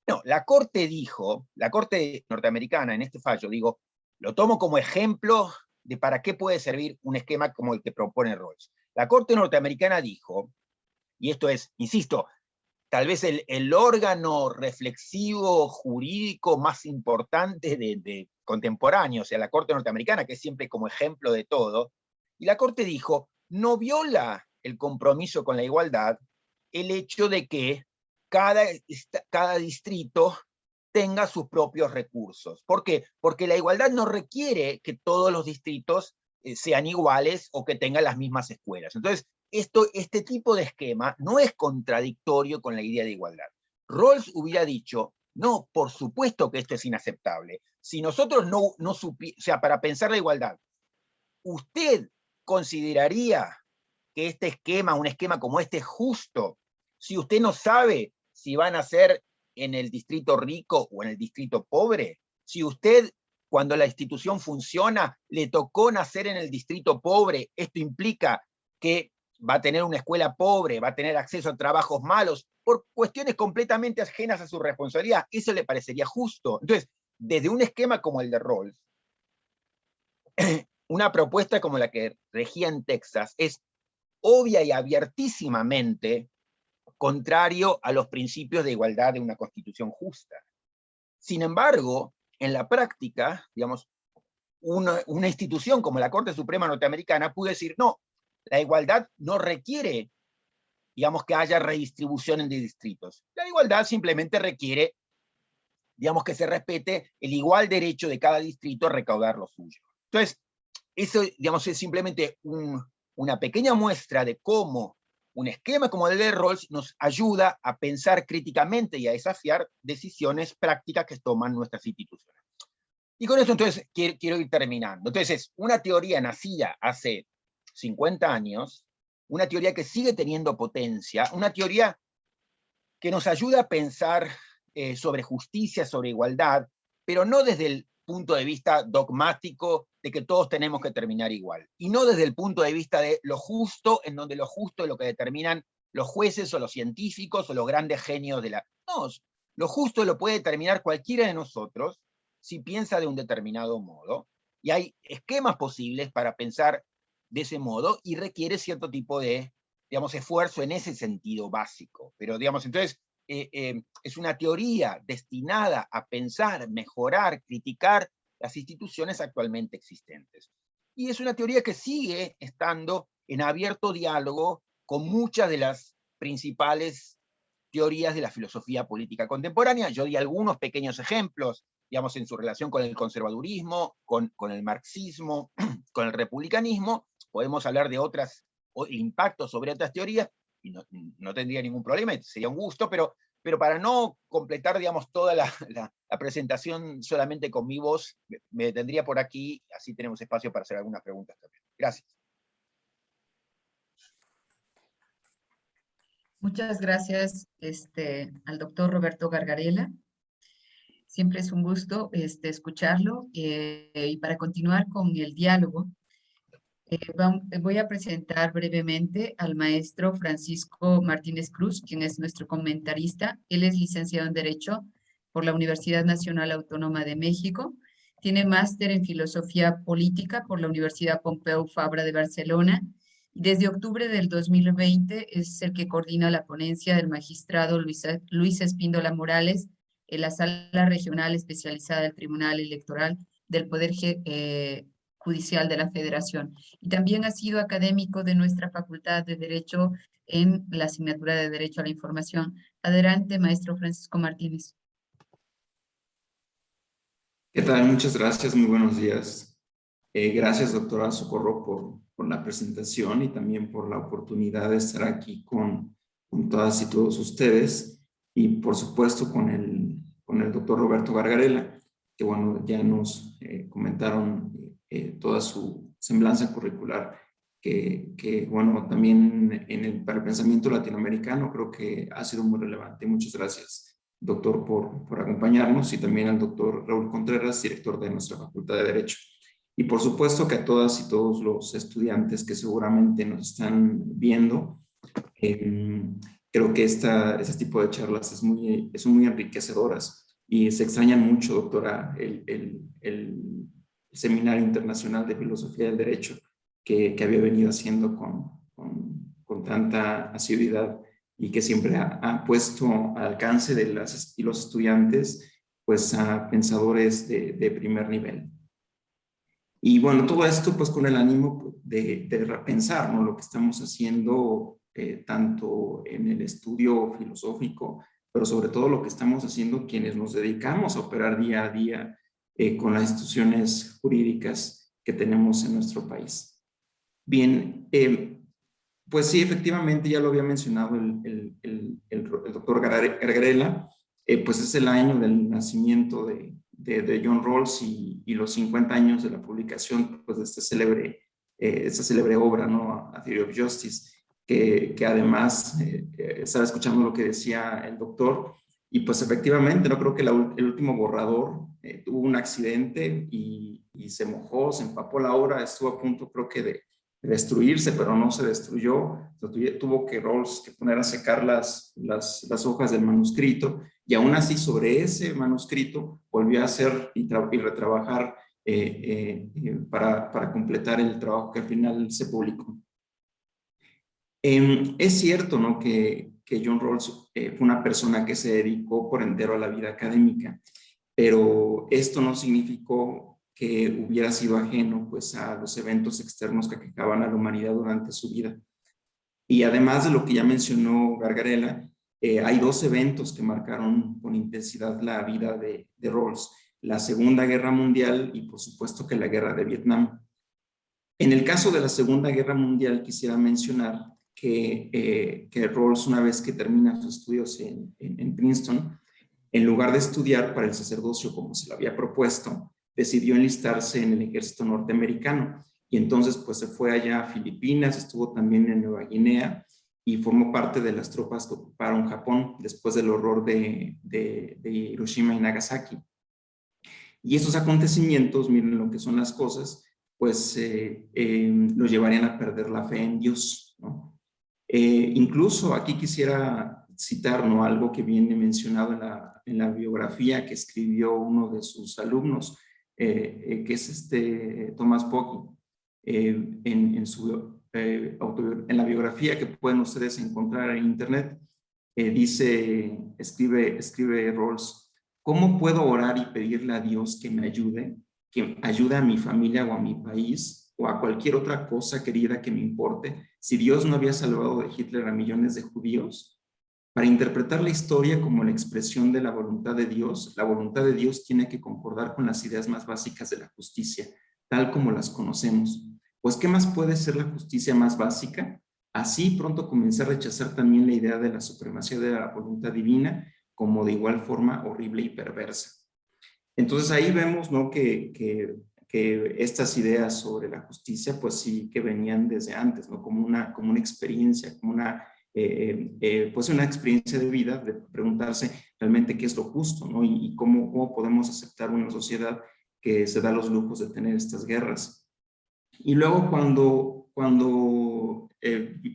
No, la Corte norteamericana en este fallo, digo, lo tomo como ejemplo de para qué puede servir un esquema como el que propone Rawls. La Corte norteamericana dijo, y esto es, insisto, tal vez el órgano reflexivo jurídico más importante de contemporáneo, o sea, la Corte norteamericana, que es siempre como ejemplo de todo, y la Corte dijo, no viola el compromiso con la igualdad el hecho de que cada distrito tenga sus propios recursos. ¿Por qué? Porque la igualdad no requiere que todos los distritos sean iguales o que tengan las mismas escuelas. Entonces, este tipo de esquema no es contradictorio con la idea de igualdad. Rawls hubiera dicho, no, por supuesto que esto es inaceptable. Si nosotros no supiéramos, o sea, para pensar la igualdad, ¿usted consideraría que este esquema, un esquema como este, es justo si usted no sabe si van a ser en el distrito rico o en el distrito pobre. Si usted, cuando la institución funciona, le tocó nacer en el distrito pobre, esto implica que va a tener una escuela pobre, va a tener acceso a trabajos malos, por cuestiones completamente ajenas a su responsabilidad. Eso le parecería justo. Entonces, desde un esquema como el de Rawls, una propuesta como la que regía en Texas es obvia y abiertísimamente contrario a los principios de igualdad de una constitución justa. Sin embargo, en la práctica, digamos, una institución como la Corte Suprema Norteamericana pudo decir, no, la igualdad no requiere, digamos, que haya redistribución en distritos. La igualdad simplemente requiere, digamos, que se respete el igual derecho de cada distrito a recaudar lo suyo. Entonces, eso, digamos, es simplemente una pequeña muestra de cómo un esquema como el de Rawls nos ayuda a pensar críticamente y a desafiar decisiones prácticas que toman nuestras instituciones. Y con esto entonces quiero ir terminando. Entonces es una teoría nacida hace 50 años, una teoría que sigue teniendo potencia, una teoría que nos ayuda a pensar sobre justicia, sobre igualdad, pero no desde el punto de vista dogmático de que todos tenemos que terminar igual, y no desde el punto de vista de lo justo, en donde lo justo es lo que determinan los jueces o los científicos o los grandes genios de la... No, lo justo lo puede determinar cualquiera de nosotros si piensa de un determinado modo, y hay esquemas posibles para pensar de ese modo, y requiere cierto tipo de, digamos, esfuerzo en ese sentido básico. Pero, digamos, entonces, es una teoría destinada a pensar, mejorar, criticar las instituciones actualmente existentes. Y es una teoría que sigue estando en abierto diálogo con muchas de las principales teorías de la filosofía política contemporánea. Yo di algunos pequeños ejemplos, digamos, en su relación con el conservadurismo, con el marxismo, con el republicanismo. Podemos hablar de otros impactos sobre otras teorías, y no tendría ningún problema, sería un gusto, pero para no completar, digamos, toda la presentación solamente con mi voz, me detendría por aquí, así tenemos espacio para hacer algunas preguntas también. Gracias. Muchas gracias al doctor Roberto Gargarella. Siempre es un gusto escucharlo, y para continuar con el diálogo, voy a presentar brevemente al maestro Francisco Martínez Cruz, quien es nuestro comentarista. Él es licenciado en Derecho por la Universidad Nacional Autónoma de México. Tiene máster en Filosofía Política por la Universidad Pompeu Fabra de Barcelona. Desde octubre del 2020 es el que coordina la ponencia del magistrado Luis Espíndola Morales en la Sala Regional Especializada del Tribunal Electoral del Poder Judicial de la Federación. Y también ha sido académico de nuestra Facultad de Derecho en la asignatura de Derecho a la Información. Adelante, maestro Francisco Martínez. ¿Qué tal? Muchas gracias, muy buenos días. Gracias, doctora Socorro, por la presentación y también por la oportunidad de estar aquí con todas y todos ustedes, y por supuesto con el doctor Roberto Gargarella, que bueno, ya nos comentaron toda su semblanza curricular, que bueno, también para el pensamiento latinoamericano creo que ha sido muy relevante. Muchas gracias, doctor, por acompañarnos, y también al doctor Raúl Contreras, director de nuestra Facultad de Derecho. Y por supuesto que a todas y todos los estudiantes que seguramente nos están viendo, creo que este tipo de charlas son muy enriquecedoras, y se extrañan mucho, doctora, el Seminario Internacional de Filosofía del Derecho que había venido haciendo con tanta asiduidad, y que siempre ha puesto al alcance de los estudiantes pues a pensadores de primer nivel. Y bueno, todo esto pues con el ánimo de repensar, ¿no?, lo que estamos haciendo tanto en el estudio filosófico, pero sobre todo lo que estamos haciendo quienes nos dedicamos a operar día a día con las instituciones jurídicas que tenemos en nuestro país. Bien, pues sí, efectivamente, ya lo había mencionado el doctor Gargarella, pues es el año del nacimiento de John Rawls, y los 50 años de la publicación pues, de esta célebre obra, ¿no?, A Theory of Justice, que además estaba escuchando lo que decía el doctor, y pues efectivamente, no creo que el último borrador tuvo un accidente y se mojó, se empapó la obra, estuvo a punto creo que de destruirse, pero no se destruyó. Tuvo que Rawls que poner a secar las hojas del manuscrito, y aún así sobre ese manuscrito volvió a hacer y retrabajar para completar el trabajo que al final se publicó. Es cierto, ¿no?, que John Rawls fue una persona que se dedicó por entero a la vida académica, pero esto no significó que hubiera sido ajeno pues, a los eventos externos que aquejaban a la humanidad durante su vida. Y además de lo que ya mencionó Gargarella, hay dos eventos que marcaron con intensidad la vida de Rawls: la Segunda Guerra Mundial y por supuesto que la Guerra de Vietnam. En el caso de la Segunda Guerra Mundial quisiera mencionar que Rawls, una vez que termina sus estudios en Princeton, en lugar de estudiar para el sacerdocio como se lo había propuesto, decidió enlistarse en el ejército norteamericano. Y entonces pues se fue allá a Filipinas, estuvo también en Nueva Guinea y formó parte de las tropas que ocuparon Japón después del horror de Hiroshima y Nagasaki. Y estos acontecimientos, miren lo que son las cosas, pues lo llevarían a perder la fe en Dios, ¿no? Incluso aquí quisiera citar, ¿no?, algo que viene mencionado en la biografía que escribió uno de sus alumnos, que es Thomas Pogge, en la biografía que pueden ustedes encontrar en internet. Escribe Rawls: ¿cómo puedo orar y pedirle a Dios que me ayude a mi familia o a mi país o a cualquier otra cosa querida que me importe, si Dios no había salvado de Hitler a millones de judíos? Para interpretar la historia como la expresión de la voluntad de Dios, la voluntad de Dios tiene que concordar con las ideas más básicas de la justicia, tal como las conocemos. Pues, ¿qué más puede ser la justicia más básica? Así pronto comencé a rechazar también la idea de la supremacía de la voluntad divina, como de igual forma horrible y perversa. Entonces ahí vemos, ¿no?, que estas ideas sobre la justicia, pues sí que venían desde antes, ¿no?, como una experiencia, como pues una experiencia de vida, de preguntarse realmente qué es lo justo, ¿no?, y cómo podemos aceptar una sociedad que se da los lujos de tener estas guerras. Y luego cuando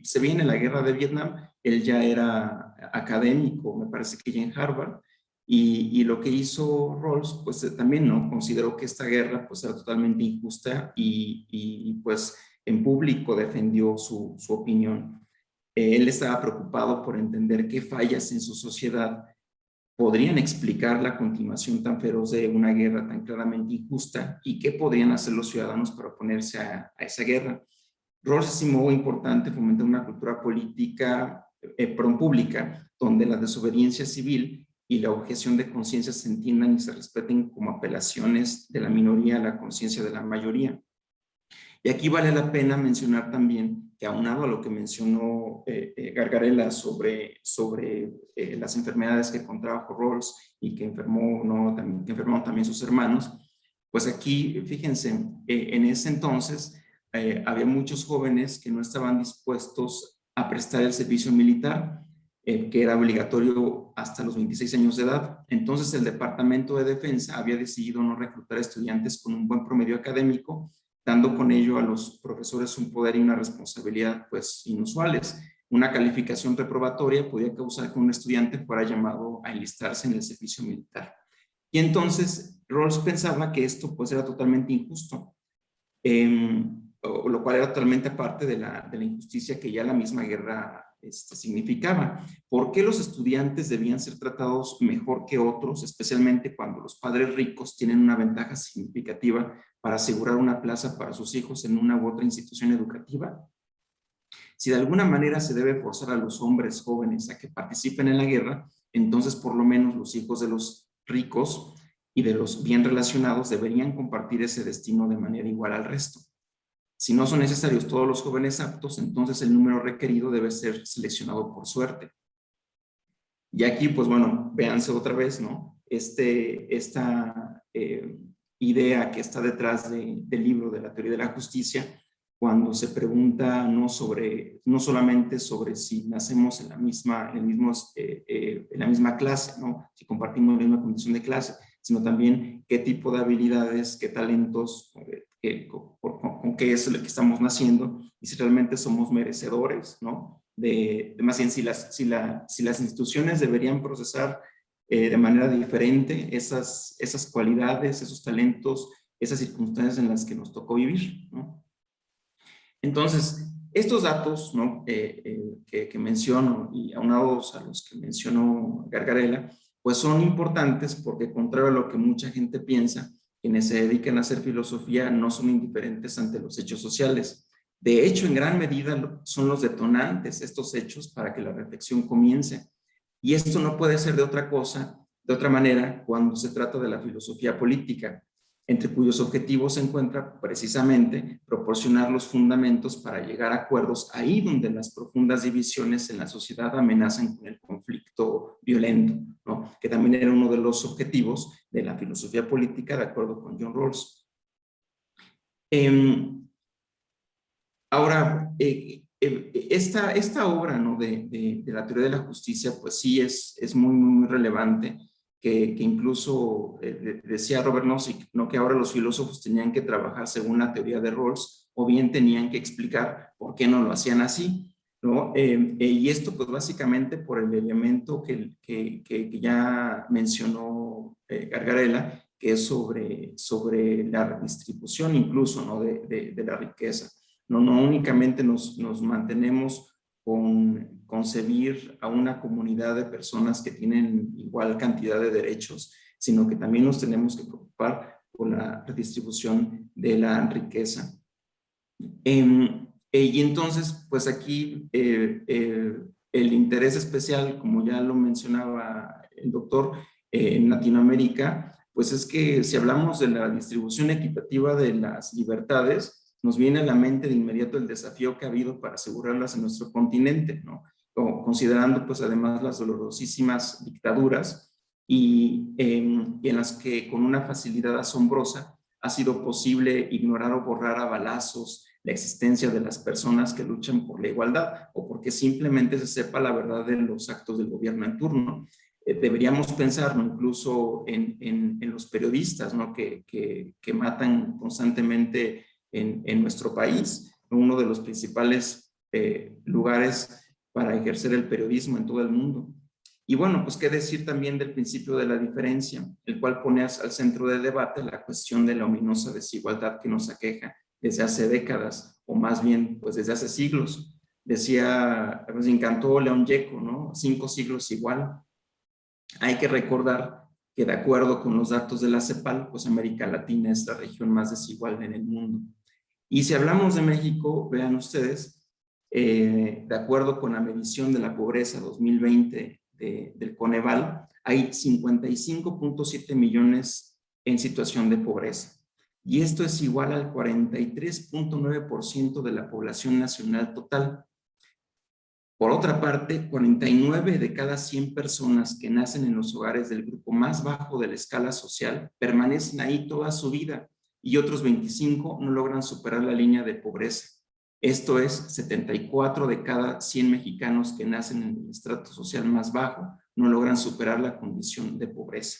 se viene la guerra de Vietnam, él ya era académico, me parece que ya en Harvard, y lo que hizo Rawls, pues también, ¿no?, consideró que esta guerra pues era totalmente injusta y pues en público defendió su opinión. Él estaba preocupado por entender qué fallas en su sociedad podrían explicar la continuación tan feroz de una guerra tan claramente injusta y qué podrían hacer los ciudadanos para oponerse a esa guerra. Rawls estimó importante fomentar una cultura política pública donde la desobediencia civil y la objeción de conciencia se entiendan y se respeten como apelaciones de la minoría a la conciencia de la mayoría. Y aquí vale la pena mencionar también que, aunado a lo que mencionó Gargarella sobre las enfermedades que contrajo Rawls y que enfermaron también sus hermanos, pues aquí, fíjense, en ese entonces había muchos jóvenes que no estaban dispuestos a prestar el servicio militar, que era obligatorio hasta los 26 años de edad. Entonces el Departamento de Defensa había decidido no reclutar estudiantes con un buen promedio académico, dando con ello a los profesores un poder y una responsabilidad pues inusuales. Una calificación reprobatoria podía causar que un estudiante fuera llamado a enlistarse en el servicio militar. Y entonces Rawls pensaba que esto pues era totalmente injusto, lo cual era totalmente aparte de la injusticia que ya la misma guerra significaba. ¿Por qué los estudiantes debían ser tratados mejor que otros, especialmente cuando los padres ricos tienen una ventaja significativa para asegurar una plaza para sus hijos en una u otra institución educativa? Si de alguna manera se debe forzar a los hombres jóvenes a que participen en la guerra, entonces por lo menos los hijos de los ricos y de los bien relacionados deberían compartir ese destino de manera igual al resto. Si no son necesarios todos los jóvenes aptos, entonces el número requerido debe ser seleccionado por suerte. Y aquí, pues bueno, véanse otra vez, ¿no? Esta idea que está detrás del libro de la teoría de la justicia, cuando se pregunta no solamente sobre si nacemos en la misma clase, ¿no? Si compartimos la misma condición de clase, sino también qué tipo de habilidades, qué talentos, con qué es lo que estamos naciendo, y si realmente somos merecedores, ¿no? Más bien, si las instituciones deberían procesar de manera diferente esas cualidades, esos talentos, esas circunstancias en las que nos tocó vivir, ¿no? Entonces, estos datos, ¿no? que menciono, y aunados a los que mencionó Gargarella, pues son importantes porque, contrario a lo que mucha gente piensa, quienes se dedican a hacer filosofía no son indiferentes ante los hechos sociales. De hecho, en gran medida son los detonantes, estos hechos, para que la reflexión comience. Y esto no puede ser de otra manera, cuando se trata de la filosofía política, entre cuyos objetivos se encuentra precisamente proporcionar los fundamentos para llegar a acuerdos ahí donde las profundas divisiones en la sociedad amenazan con el conflicto violento, ¿no? Que también era uno de los objetivos de la filosofía política, de acuerdo con John Rawls. Ahora, esta obra, ¿no? de la teoría de la justicia, pues sí es muy, muy relevante, que incluso decía Robert Nozick, ¿no? Que ahora los filósofos tenían que trabajar según la teoría de Rawls, o bien tenían que explicar por qué no lo hacían así, ¿no? Y esto pues básicamente por el elemento que ya mencionó Gargarella, que es sobre la redistribución incluso, ¿no? de la riqueza. No únicamente nos mantenemos con concebir a una comunidad de personas que tienen igual cantidad de derechos, sino que también nos tenemos que preocupar por la redistribución de la riqueza. Y entonces, pues aquí el interés especial, como ya lo mencionaba el doctor, en Latinoamérica, pues es que si hablamos de la distribución equitativa de las libertades, nos viene a la mente de inmediato el desafío que ha habido para asegurarlas en nuestro continente, ¿no? Considerando pues además las dolorosísimas dictaduras y en las que con una facilidad asombrosa ha sido posible ignorar o borrar a balazos la existencia de las personas que luchan por la igualdad, o porque simplemente se sepa la verdad de los actos del gobierno en turno. Deberíamos pensar, ¿no? Incluso en los periodistas, ¿no? que matan constantemente en nuestro país, uno de los principales lugares para ejercer el periodismo en todo el mundo. Y bueno, pues qué decir también del principio de la diferencia, el cual pone al centro del debate la cuestión de la ominosa desigualdad que nos aqueja desde hace décadas, o más bien, pues desde hace siglos. Decía, pues encantó León Gieco, ¿no? 5 siglos igual. Hay que recordar que de acuerdo con los datos de la CEPAL, pues América Latina es la región más desigual en el mundo. Y si hablamos de México, vean ustedes, de acuerdo con la medición de la pobreza 2020 del Coneval, hay 55.7 millones en situación de pobreza. Y esto es igual al 43.9% de la población nacional total. Por otra parte, 49 de cada 100 personas que nacen en los hogares del grupo más bajo de la escala social permanecen ahí toda su vida, y otros 25 no logran superar la línea de pobreza. Esto es, 74 de cada 100 mexicanos que nacen en el estrato social más bajo no logran superar la condición de pobreza.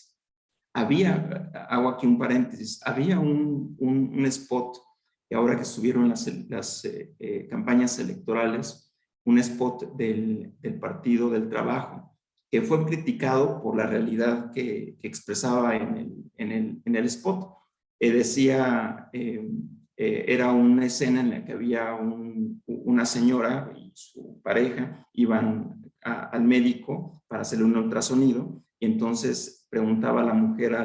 Hago aquí un paréntesis, había un spot, y ahora que estuvieron las campañas electorales, un spot del Partido del Trabajo, que fue criticado por la realidad que expresaba en el spot. Decía, era una escena en la que había una señora y su pareja iban al médico para hacerle un ultrasonido, y entonces preguntaba a la mujer a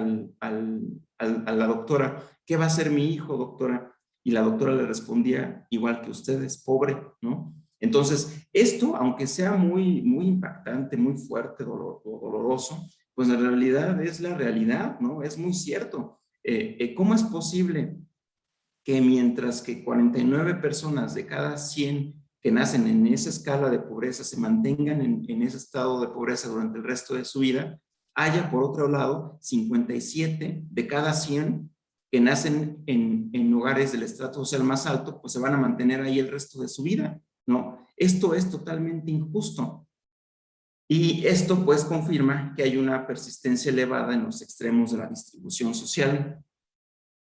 la doctora, ¿qué va a hacer mi hijo, doctora? Y la doctora le respondía, igual que ustedes, pobre, ¿no? Entonces, esto, aunque sea muy, muy impactante, muy fuerte, doloroso, pues en realidad es la realidad, ¿no? Es muy cierto. ¿Cómo es posible que mientras que 49 personas de cada 100 que nacen en esa escala de pobreza se mantengan en ese estado de pobreza durante el resto de su vida, haya por otro lado 57 de cada 100 que nacen en hogares del estrato social más alto, pues se van a mantener ahí el resto de su vida, ¿no? Esto es totalmente injusto. Y esto pues confirma que hay una persistencia elevada en los extremos de la distribución social.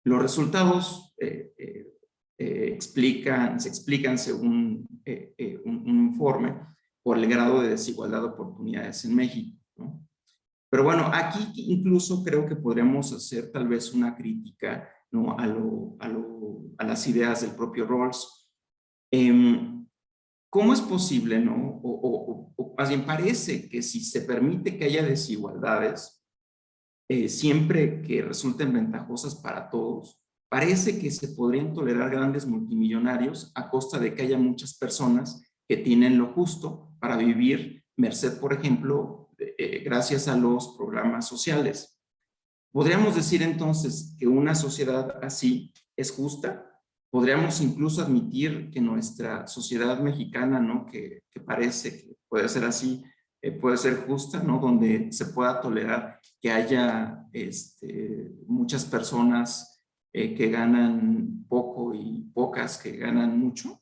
Los resultados se explican según un informe por el grado de desigualdad de oportunidades en México, ¿no? Pero bueno, aquí incluso creo que podríamos hacer tal vez una crítica, ¿no?, a las ideas del propio Rawls. ¿Cómo es posible, no? O más bien parece que si se permite que haya desigualdades, siempre que resulten ventajosas para todos, parece que se podrían tolerar grandes multimillonarios a costa de que haya muchas personas que tienen lo justo para vivir, merced, por ejemplo, gracias a los programas sociales. ¿Podríamos decir entonces que una sociedad así es justa? Podríamos incluso admitir que nuestra sociedad mexicana, ¿no?, que parece que puede ser así, puede ser justa, ¿no?, donde se pueda tolerar que haya muchas personas que ganan poco y pocas que ganan mucho.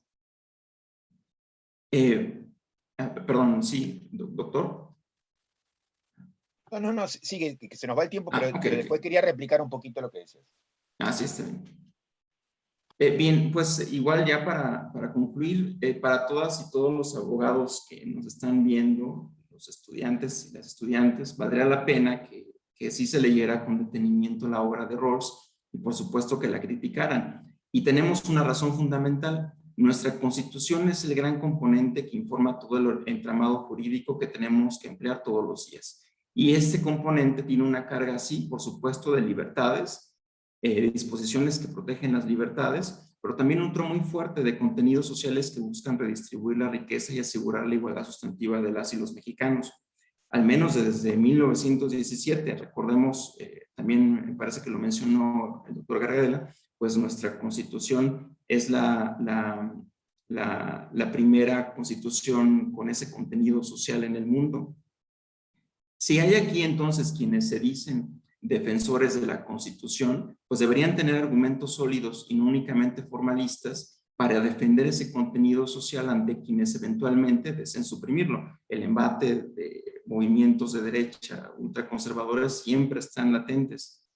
Perdón, sí, doctor. No, sigue, que se nos va el tiempo, pero, Okay. después quería replicar un poquito lo que decías. Sí, está bien. Bien, pues igual ya para concluir, para todas y todos los abogados que nos están viendo, los estudiantes y las estudiantes, valdría la pena que sí se leyera con detenimiento la obra de Rawls y por supuesto que la criticaran. Y tenemos una razón fundamental. Nuestra Constitución es el gran componente que informa todo el entramado jurídico que tenemos que emplear todos los días. Y este componente tiene una carga, sí, por supuesto, de libertades, disposiciones que protegen las libertades, pero también un trono muy fuerte de contenidos sociales que buscan redistribuir la riqueza y asegurar la igualdad sustantiva de las y los mexicanos. Al menos desde 1917, recordemos, también me parece que lo mencionó el doctor Gargala, pues nuestra Constitución es la primera constitución con ese contenido social en el mundo. Si hay aquí entonces quienes se dicen defensores de la Constitución, pues deberían tener argumentos sólidos y no únicamente formalistas para defender ese contenido social ante quienes eventualmente deseen suprimirlo. El embate de movimientos de derecha ultraconservadores siempre están latentes.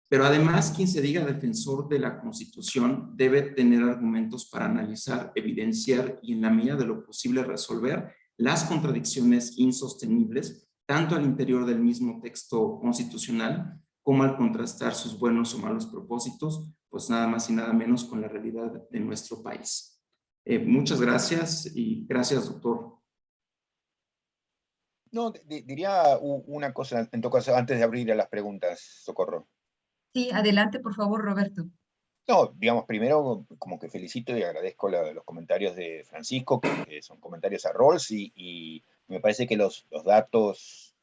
Pero además, quien se diga defensor de la Constitución debe tener argumentos para analizar, evidenciar y en la medida de lo posible resolver las contradicciones insostenibles tanto al interior del mismo texto constitucional como al contrastar sus buenos o malos propósitos, pues nada más y nada menos con la realidad de nuestro país. Muchas gracias y gracias, doctor. No, diría una cosa, en todo caso, antes de abrir a las preguntas, Socorro. Sí, adelante, por favor, Roberto. No, digamos, primero como que felicito y agradezco los comentarios de Francisco, que son comentarios a Rawls, y me parece que los datos,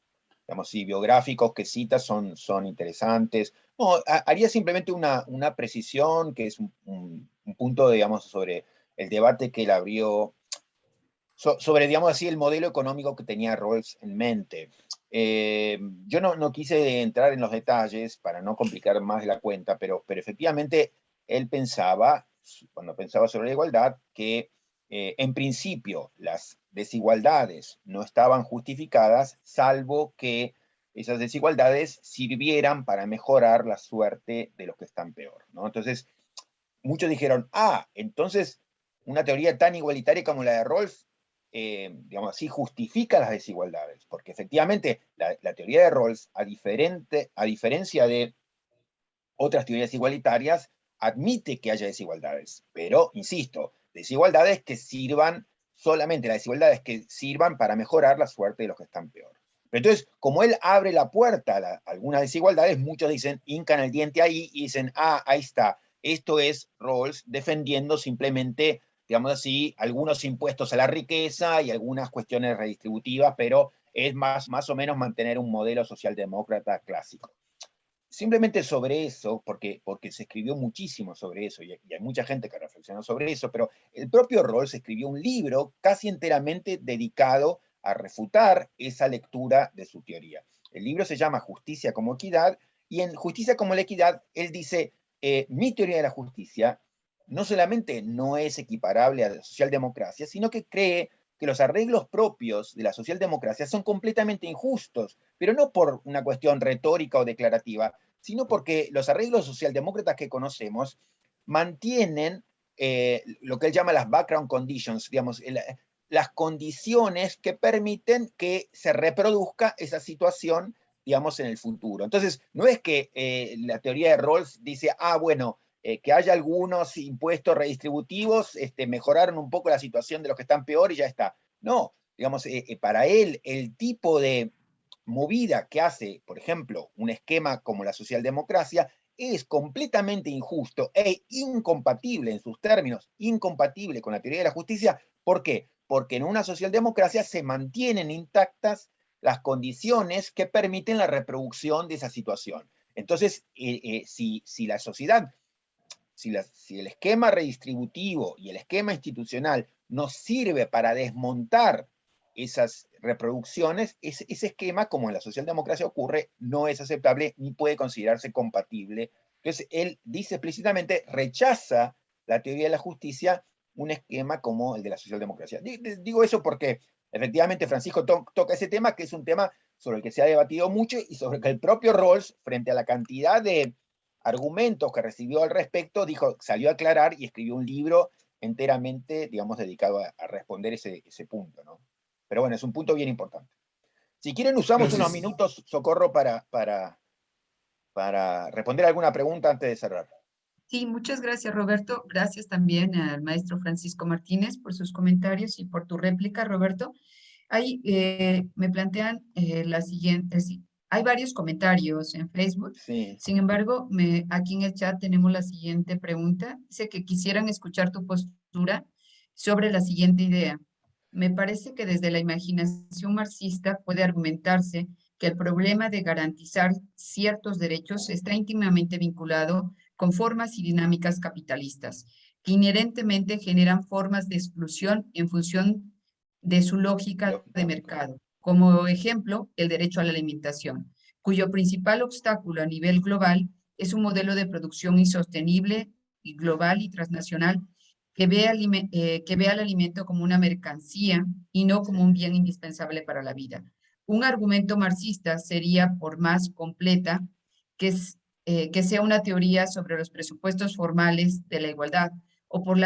digamos, sí, biográficos que cita son interesantes. No, haría simplemente una precisión, que es un punto, digamos, sobre el debate que él abrió, sobre, digamos así, el modelo económico que tenía Rawls en mente. Yo no quise entrar en los detalles para no complicar más la cuenta, pero efectivamente él pensaba, cuando pensaba sobre la igualdad, que en principio las desigualdades no estaban justificadas, salvo que esas desigualdades sirvieran para mejorar la suerte de los que están peor, ¿no? Entonces, muchos dijeron, entonces una teoría tan igualitaria como la de Rawls, digamos así, justifica las desigualdades, porque efectivamente la teoría de Rawls, a diferencia de otras teorías igualitarias, admite que haya desigualdades, pero, insisto, desigualdades que sirvan, solamente las desigualdades que sirvan para mejorar la suerte de los que están peor. Pero entonces, como él abre la puerta a algunas desigualdades, muchos dicen, hincan el diente ahí y dicen, ahí está, esto es Rawls defendiendo simplemente, digamos así, algunos impuestos a la riqueza y algunas cuestiones redistributivas, pero es más o menos mantener un modelo socialdemócrata clásico. Simplemente sobre eso, porque se escribió muchísimo sobre eso, y hay mucha gente que reflexionó sobre eso, pero el propio Rawls escribió un libro casi enteramente dedicado a refutar esa lectura de su teoría. El libro se llama Justicia como Equidad, y en Justicia como la Equidad, él dice, mi teoría de la justicia no solamente no es equiparable a la socialdemocracia, sino que cree que los arreglos propios de la socialdemocracia son completamente injustos, pero no por una cuestión retórica o declarativa, sino porque los arreglos socialdemócratas que conocemos mantienen lo que él llama las background conditions, digamos, las condiciones que permiten que se reproduzca esa situación, digamos, en el futuro. Entonces, no es que la teoría de Rawls dice, bueno, que haya algunos impuestos redistributivos, mejoraron un poco la situación de los que están peor y ya está. No, digamos, para él, el tipo de movida que hace, por ejemplo, un esquema como la socialdemocracia, es completamente injusto e incompatible en sus términos, incompatible con la teoría de la justicia. ¿Por qué? Porque en una socialdemocracia se mantienen intactas las condiciones que permiten la reproducción de esa situación. Entonces, si la sociedad, si el esquema redistributivo y el esquema institucional nos sirve para desmontar esas reproducciones, ese esquema, como en la socialdemocracia ocurre, no es aceptable ni puede considerarse compatible. Entonces, él dice explícitamente, rechaza la teoría de la justicia, un esquema como el de la socialdemocracia. Digo eso porque efectivamente Francisco toca ese tema, que es un tema sobre el que se ha debatido mucho y sobre el que el propio Rawls, frente a la cantidad de argumentos que recibió al respecto, salió a aclarar y escribió un libro enteramente, digamos, dedicado a responder ese punto, ¿no? Pero bueno, es un punto bien importante. Si quieren, usamos unos minutos, Socorro, para responder alguna pregunta antes de cerrar. Sí, muchas gracias, Roberto. Gracias también al maestro Francisco Martínez por sus comentarios y por tu réplica, Roberto. Ahí me plantean la siguiente, hay varios comentarios en Facebook. Sí. Sin embargo, aquí en el chat tenemos la siguiente pregunta. Dice que quisieran escuchar tu postura sobre la siguiente idea. Me parece que desde la imaginación marxista puede argumentarse que el problema de garantizar ciertos derechos está íntimamente vinculado con formas y dinámicas capitalistas, que inherentemente generan formas de exclusión en función de su lógica de mercado. Como ejemplo, el derecho a la alimentación, cuyo principal obstáculo a nivel global es un modelo de producción insostenible y global y transnacional que ve al alimento como una mercancía y no como un bien indispensable para la vida. Un argumento marxista sería, por más completa, que sea una teoría sobre los presupuestos formales de la igualdad, o por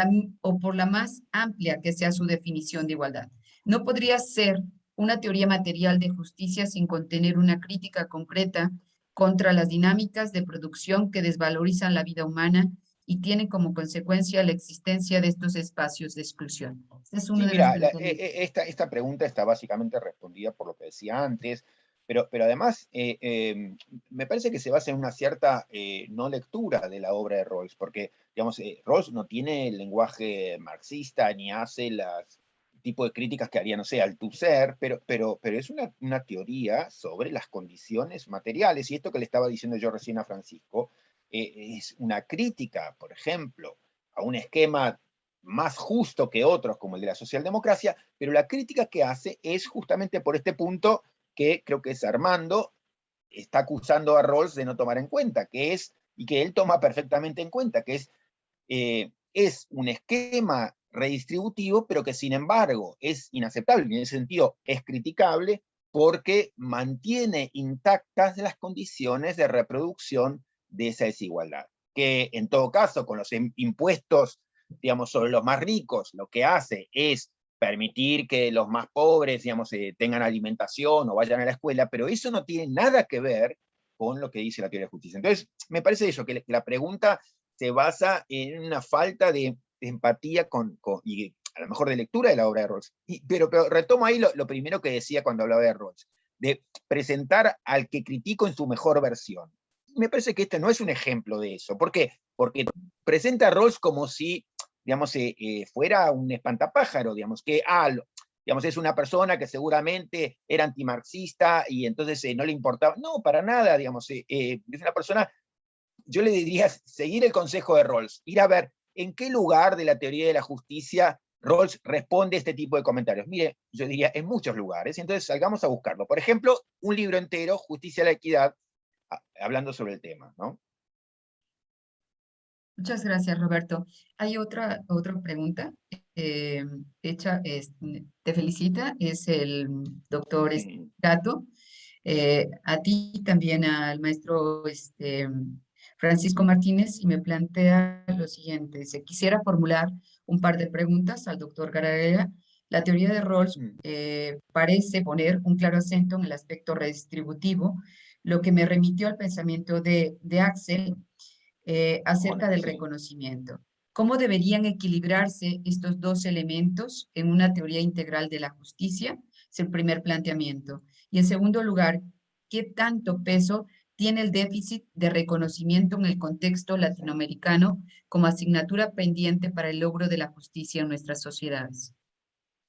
la más amplia que sea su definición de igualdad. No podría ser una teoría material de justicia sin contener una crítica concreta contra las dinámicas de producción que desvalorizan la vida humana y tienen como consecuencia la existencia de estos espacios de exclusión. Este es uno Sí, de los mira, planteamientos. esta pregunta está básicamente respondida por lo que decía antes, pero además me parece que se basa en una cierta no lectura de la obra de Rawls, porque, digamos, Rawls no tiene el lenguaje marxista ni hace el tipo de críticas que haría, no sé, Althusser, pero es una teoría sobre las condiciones materiales, y esto que le estaba diciendo yo recién a Francisco, es una crítica, por ejemplo, a un esquema más justo que otros, como el de la socialdemocracia, pero la crítica que hace es justamente por este punto que creo que es Armando, está acusando a Rawls de no tomar en cuenta, que es, y que él toma perfectamente en cuenta, que es un esquema redistributivo, pero que sin embargo es inaceptable, y en ese sentido es criticable, porque mantiene intactas las condiciones de reproducción de esa desigualdad. Que en todo caso, con los impuestos, digamos, sobre los más ricos, lo que hace es permitir que los más pobres, digamos, tengan alimentación o vayan a la escuela, pero eso no tiene nada que ver con lo que dice la teoría de justicia. Entonces, me parece eso, que la pregunta se basa en una falta de empatía y a lo mejor de lectura de la obra de Rawls. Pero retomo ahí lo primero que decía cuando hablaba de Rawls, de presentar al que critico en su mejor versión. Me parece que este no es un ejemplo de eso. ¿Por qué? Porque presenta a Rawls como si, digamos, fuera un espantapájaro, digamos, que digamos, es una persona que seguramente era antimarxista y entonces no le importaba. No, para nada, digamos, es una persona, yo le diría seguir el consejo de Rawls, ir a ver en qué lugar de la teoría de la justicia Rawls responde a este tipo de comentarios. Mire, yo diría en muchos lugares, entonces salgamos a buscarlo. Por ejemplo, un libro entero, Justicia y la Equidad, hablando sobre el tema, ¿no? Muchas gracias, Roberto. Hay otra Sí. pregunta hecha, te felicita, es el doctor Sí. Gato. A ti también al maestro Francisco Martínez, y me plantea lo siguiente. Dice, quisiera formular un par de preguntas al doctor Garavera. La teoría de Rawls Mm. parece poner un claro acento en el aspecto redistributivo, lo que me remitió al pensamiento de Axel acerca Jones, del sí. reconocimiento. ¿Cómo deberían equilibrarse estos dos elementos en una teoría integral de la justicia? Es el primer planteamiento. Y en segundo lugar, ¿qué tanto peso tiene el déficit de reconocimiento en el contexto latinoamericano como asignatura pendiente para el logro de la justicia en nuestras sociedades?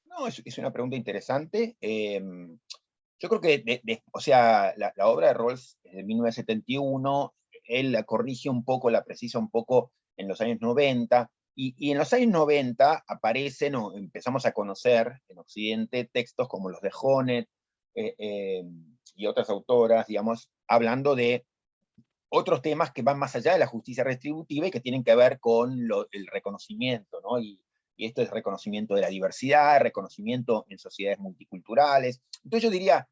No, es una pregunta interesante. Yo creo que, o sea, la obra de Rawls es de 1971, él la corrige un poco, la precisa un poco en los años 90, y en los años 90 aparecen, o empezamos a conocer en Occidente textos como los de Honet y otras autoras, digamos, hablando de otros temas que van más allá de la justicia retributiva y que tienen que ver con el reconocimiento, ¿no? Y esto es reconocimiento de la diversidad, reconocimiento en sociedades multiculturales. Entonces yo diría,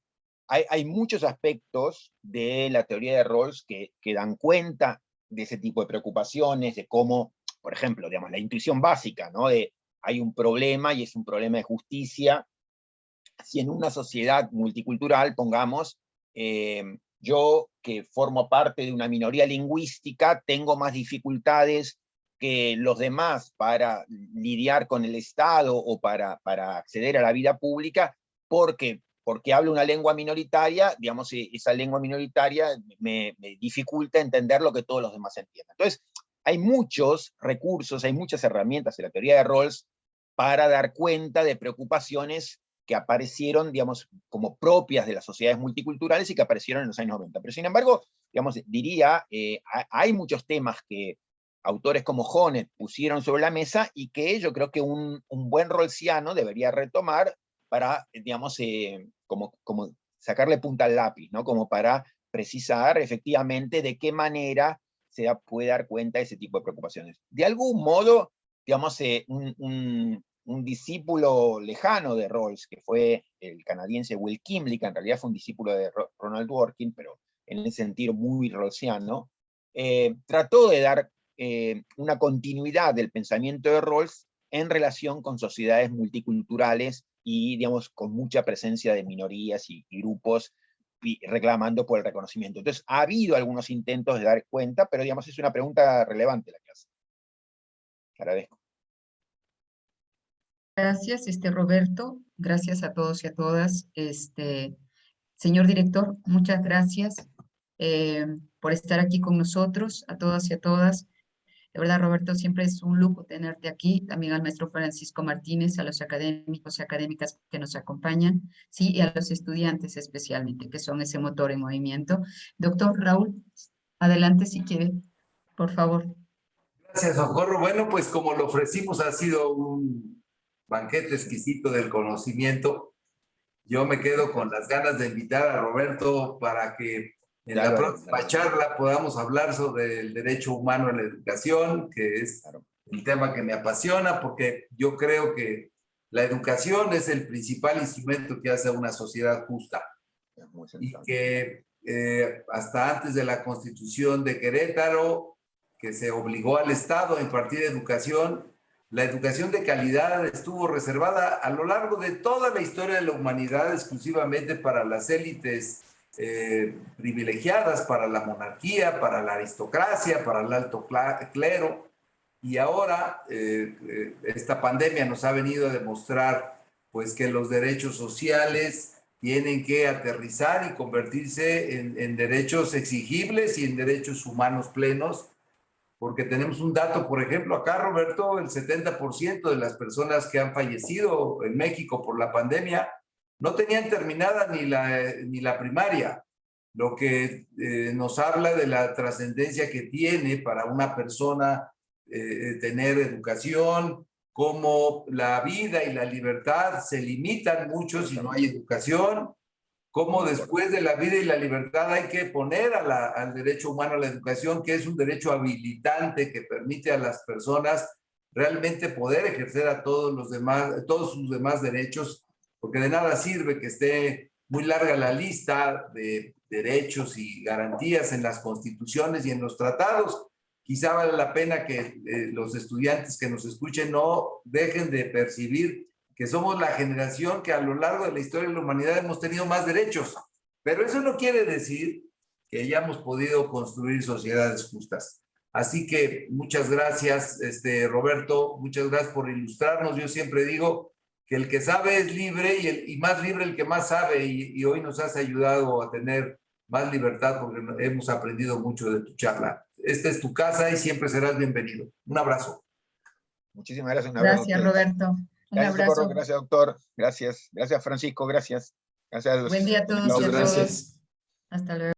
hay muchos aspectos de la teoría de Rawls que dan cuenta de ese tipo de preocupaciones, de cómo, por ejemplo, digamos, la intuición básica, ¿no? De hay un problema y es un problema de justicia. Si en una sociedad multicultural, pongamos, yo que formo parte de una minoría lingüística, tengo más dificultades que los demás para lidiar con el Estado o para acceder a la vida pública, porque hablo una lengua minoritaria, digamos, esa lengua minoritaria me dificulta entender lo que todos los demás entienden. Entonces, hay muchos recursos, hay muchas herramientas en la teoría de Rawls para dar cuenta de preocupaciones que aparecieron, digamos, como propias de las sociedades multiculturales y que aparecieron en los años 90. Pero sin embargo, digamos, diría, hay muchos temas que autores como Honet pusieron sobre la mesa y que yo creo que un buen rawlsiano debería retomar para, digamos, como sacarle punta al lápiz, ¿no? Como para precisar efectivamente de qué manera se puede dar cuenta de ese tipo de preocupaciones. De algún modo, digamos, un discípulo lejano de Rawls, que fue el canadiense Will Kimley, que en realidad fue un discípulo de Ronald Dworkin, pero en ese sentido muy rawlsiano, trató de dar una continuidad del pensamiento de Rawls en relación con sociedades multiculturales y, digamos, con mucha presencia de minorías y grupos reclamando por el reconocimiento. Entonces, ha habido algunos intentos de dar cuenta, pero, digamos, es una pregunta relevante la que hace. Agradezco. Gracias, Roberto. Gracias a todos y a todas. Señor director, muchas gracias por estar aquí con nosotros, a todos y a todas. De verdad, Roberto, siempre es un lujo tenerte aquí. También al maestro Francisco Martínez, a los académicos y académicas que nos acompañan, sí, y a los estudiantes especialmente, que son ese motor en movimiento. Doctor Raúl, adelante si quiere, por favor. Gracias, Socorro. Bueno, pues como lo ofrecimos, ha sido un banquete exquisito del conocimiento. Yo me quedo con las ganas de invitar a Roberto para que en la próxima charla podamos hablar sobre el derecho humano a la educación, que es el tema que me apasiona, porque yo creo que la educación es el principal instrumento que hace a una sociedad justa. Y que hasta antes de la Constitución de Querétaro, que se obligó al Estado a impartir educación, la educación de calidad estuvo reservada a lo largo de toda la historia de la humanidad exclusivamente para las élites privilegiadas, para la monarquía, para la aristocracia, para el alto clero. Y ahora esta pandemia nos ha venido a demostrar pues, que los derechos sociales tienen que aterrizar y convertirse en derechos exigibles y en derechos humanos plenos, porque tenemos un dato, por ejemplo, acá, Roberto, el 70% de las personas que han fallecido en México por la pandemia no tenían terminada ni la primaria, lo que nos habla de la trascendencia que tiene para una persona tener educación, cómo la vida y la libertad se limitan mucho si no hay educación, cómo después de la vida y la libertad hay que poner al derecho humano a la educación, que es un derecho habilitante que permite a las personas realmente poder ejercer a todos sus demás derechos, porque de nada sirve que esté muy larga la lista de derechos y garantías en las constituciones y en los tratados. Quizá vale la pena que los estudiantes que nos escuchen no dejen de percibir que somos la generación que a lo largo de la historia de la humanidad hemos tenido más derechos. Pero eso no quiere decir que hayamos podido construir sociedades justas. Así que muchas gracias, Roberto, muchas gracias por ilustrarnos. Yo siempre digo que el que sabe es libre y más libre el que más sabe, y hoy nos has ayudado a tener más libertad porque hemos aprendido mucho de tu charla. Esta es tu casa y siempre serás bienvenido. Un abrazo. Muchísimas gracias. Un abrazo. Gracias, Roberto. Un Gracias, abrazo. Socorro. Gracias, doctor. Gracias. Gracias, Francisco. Gracias. Gracias. Buen día a todos y a Muchas todos. gracias. Hasta luego.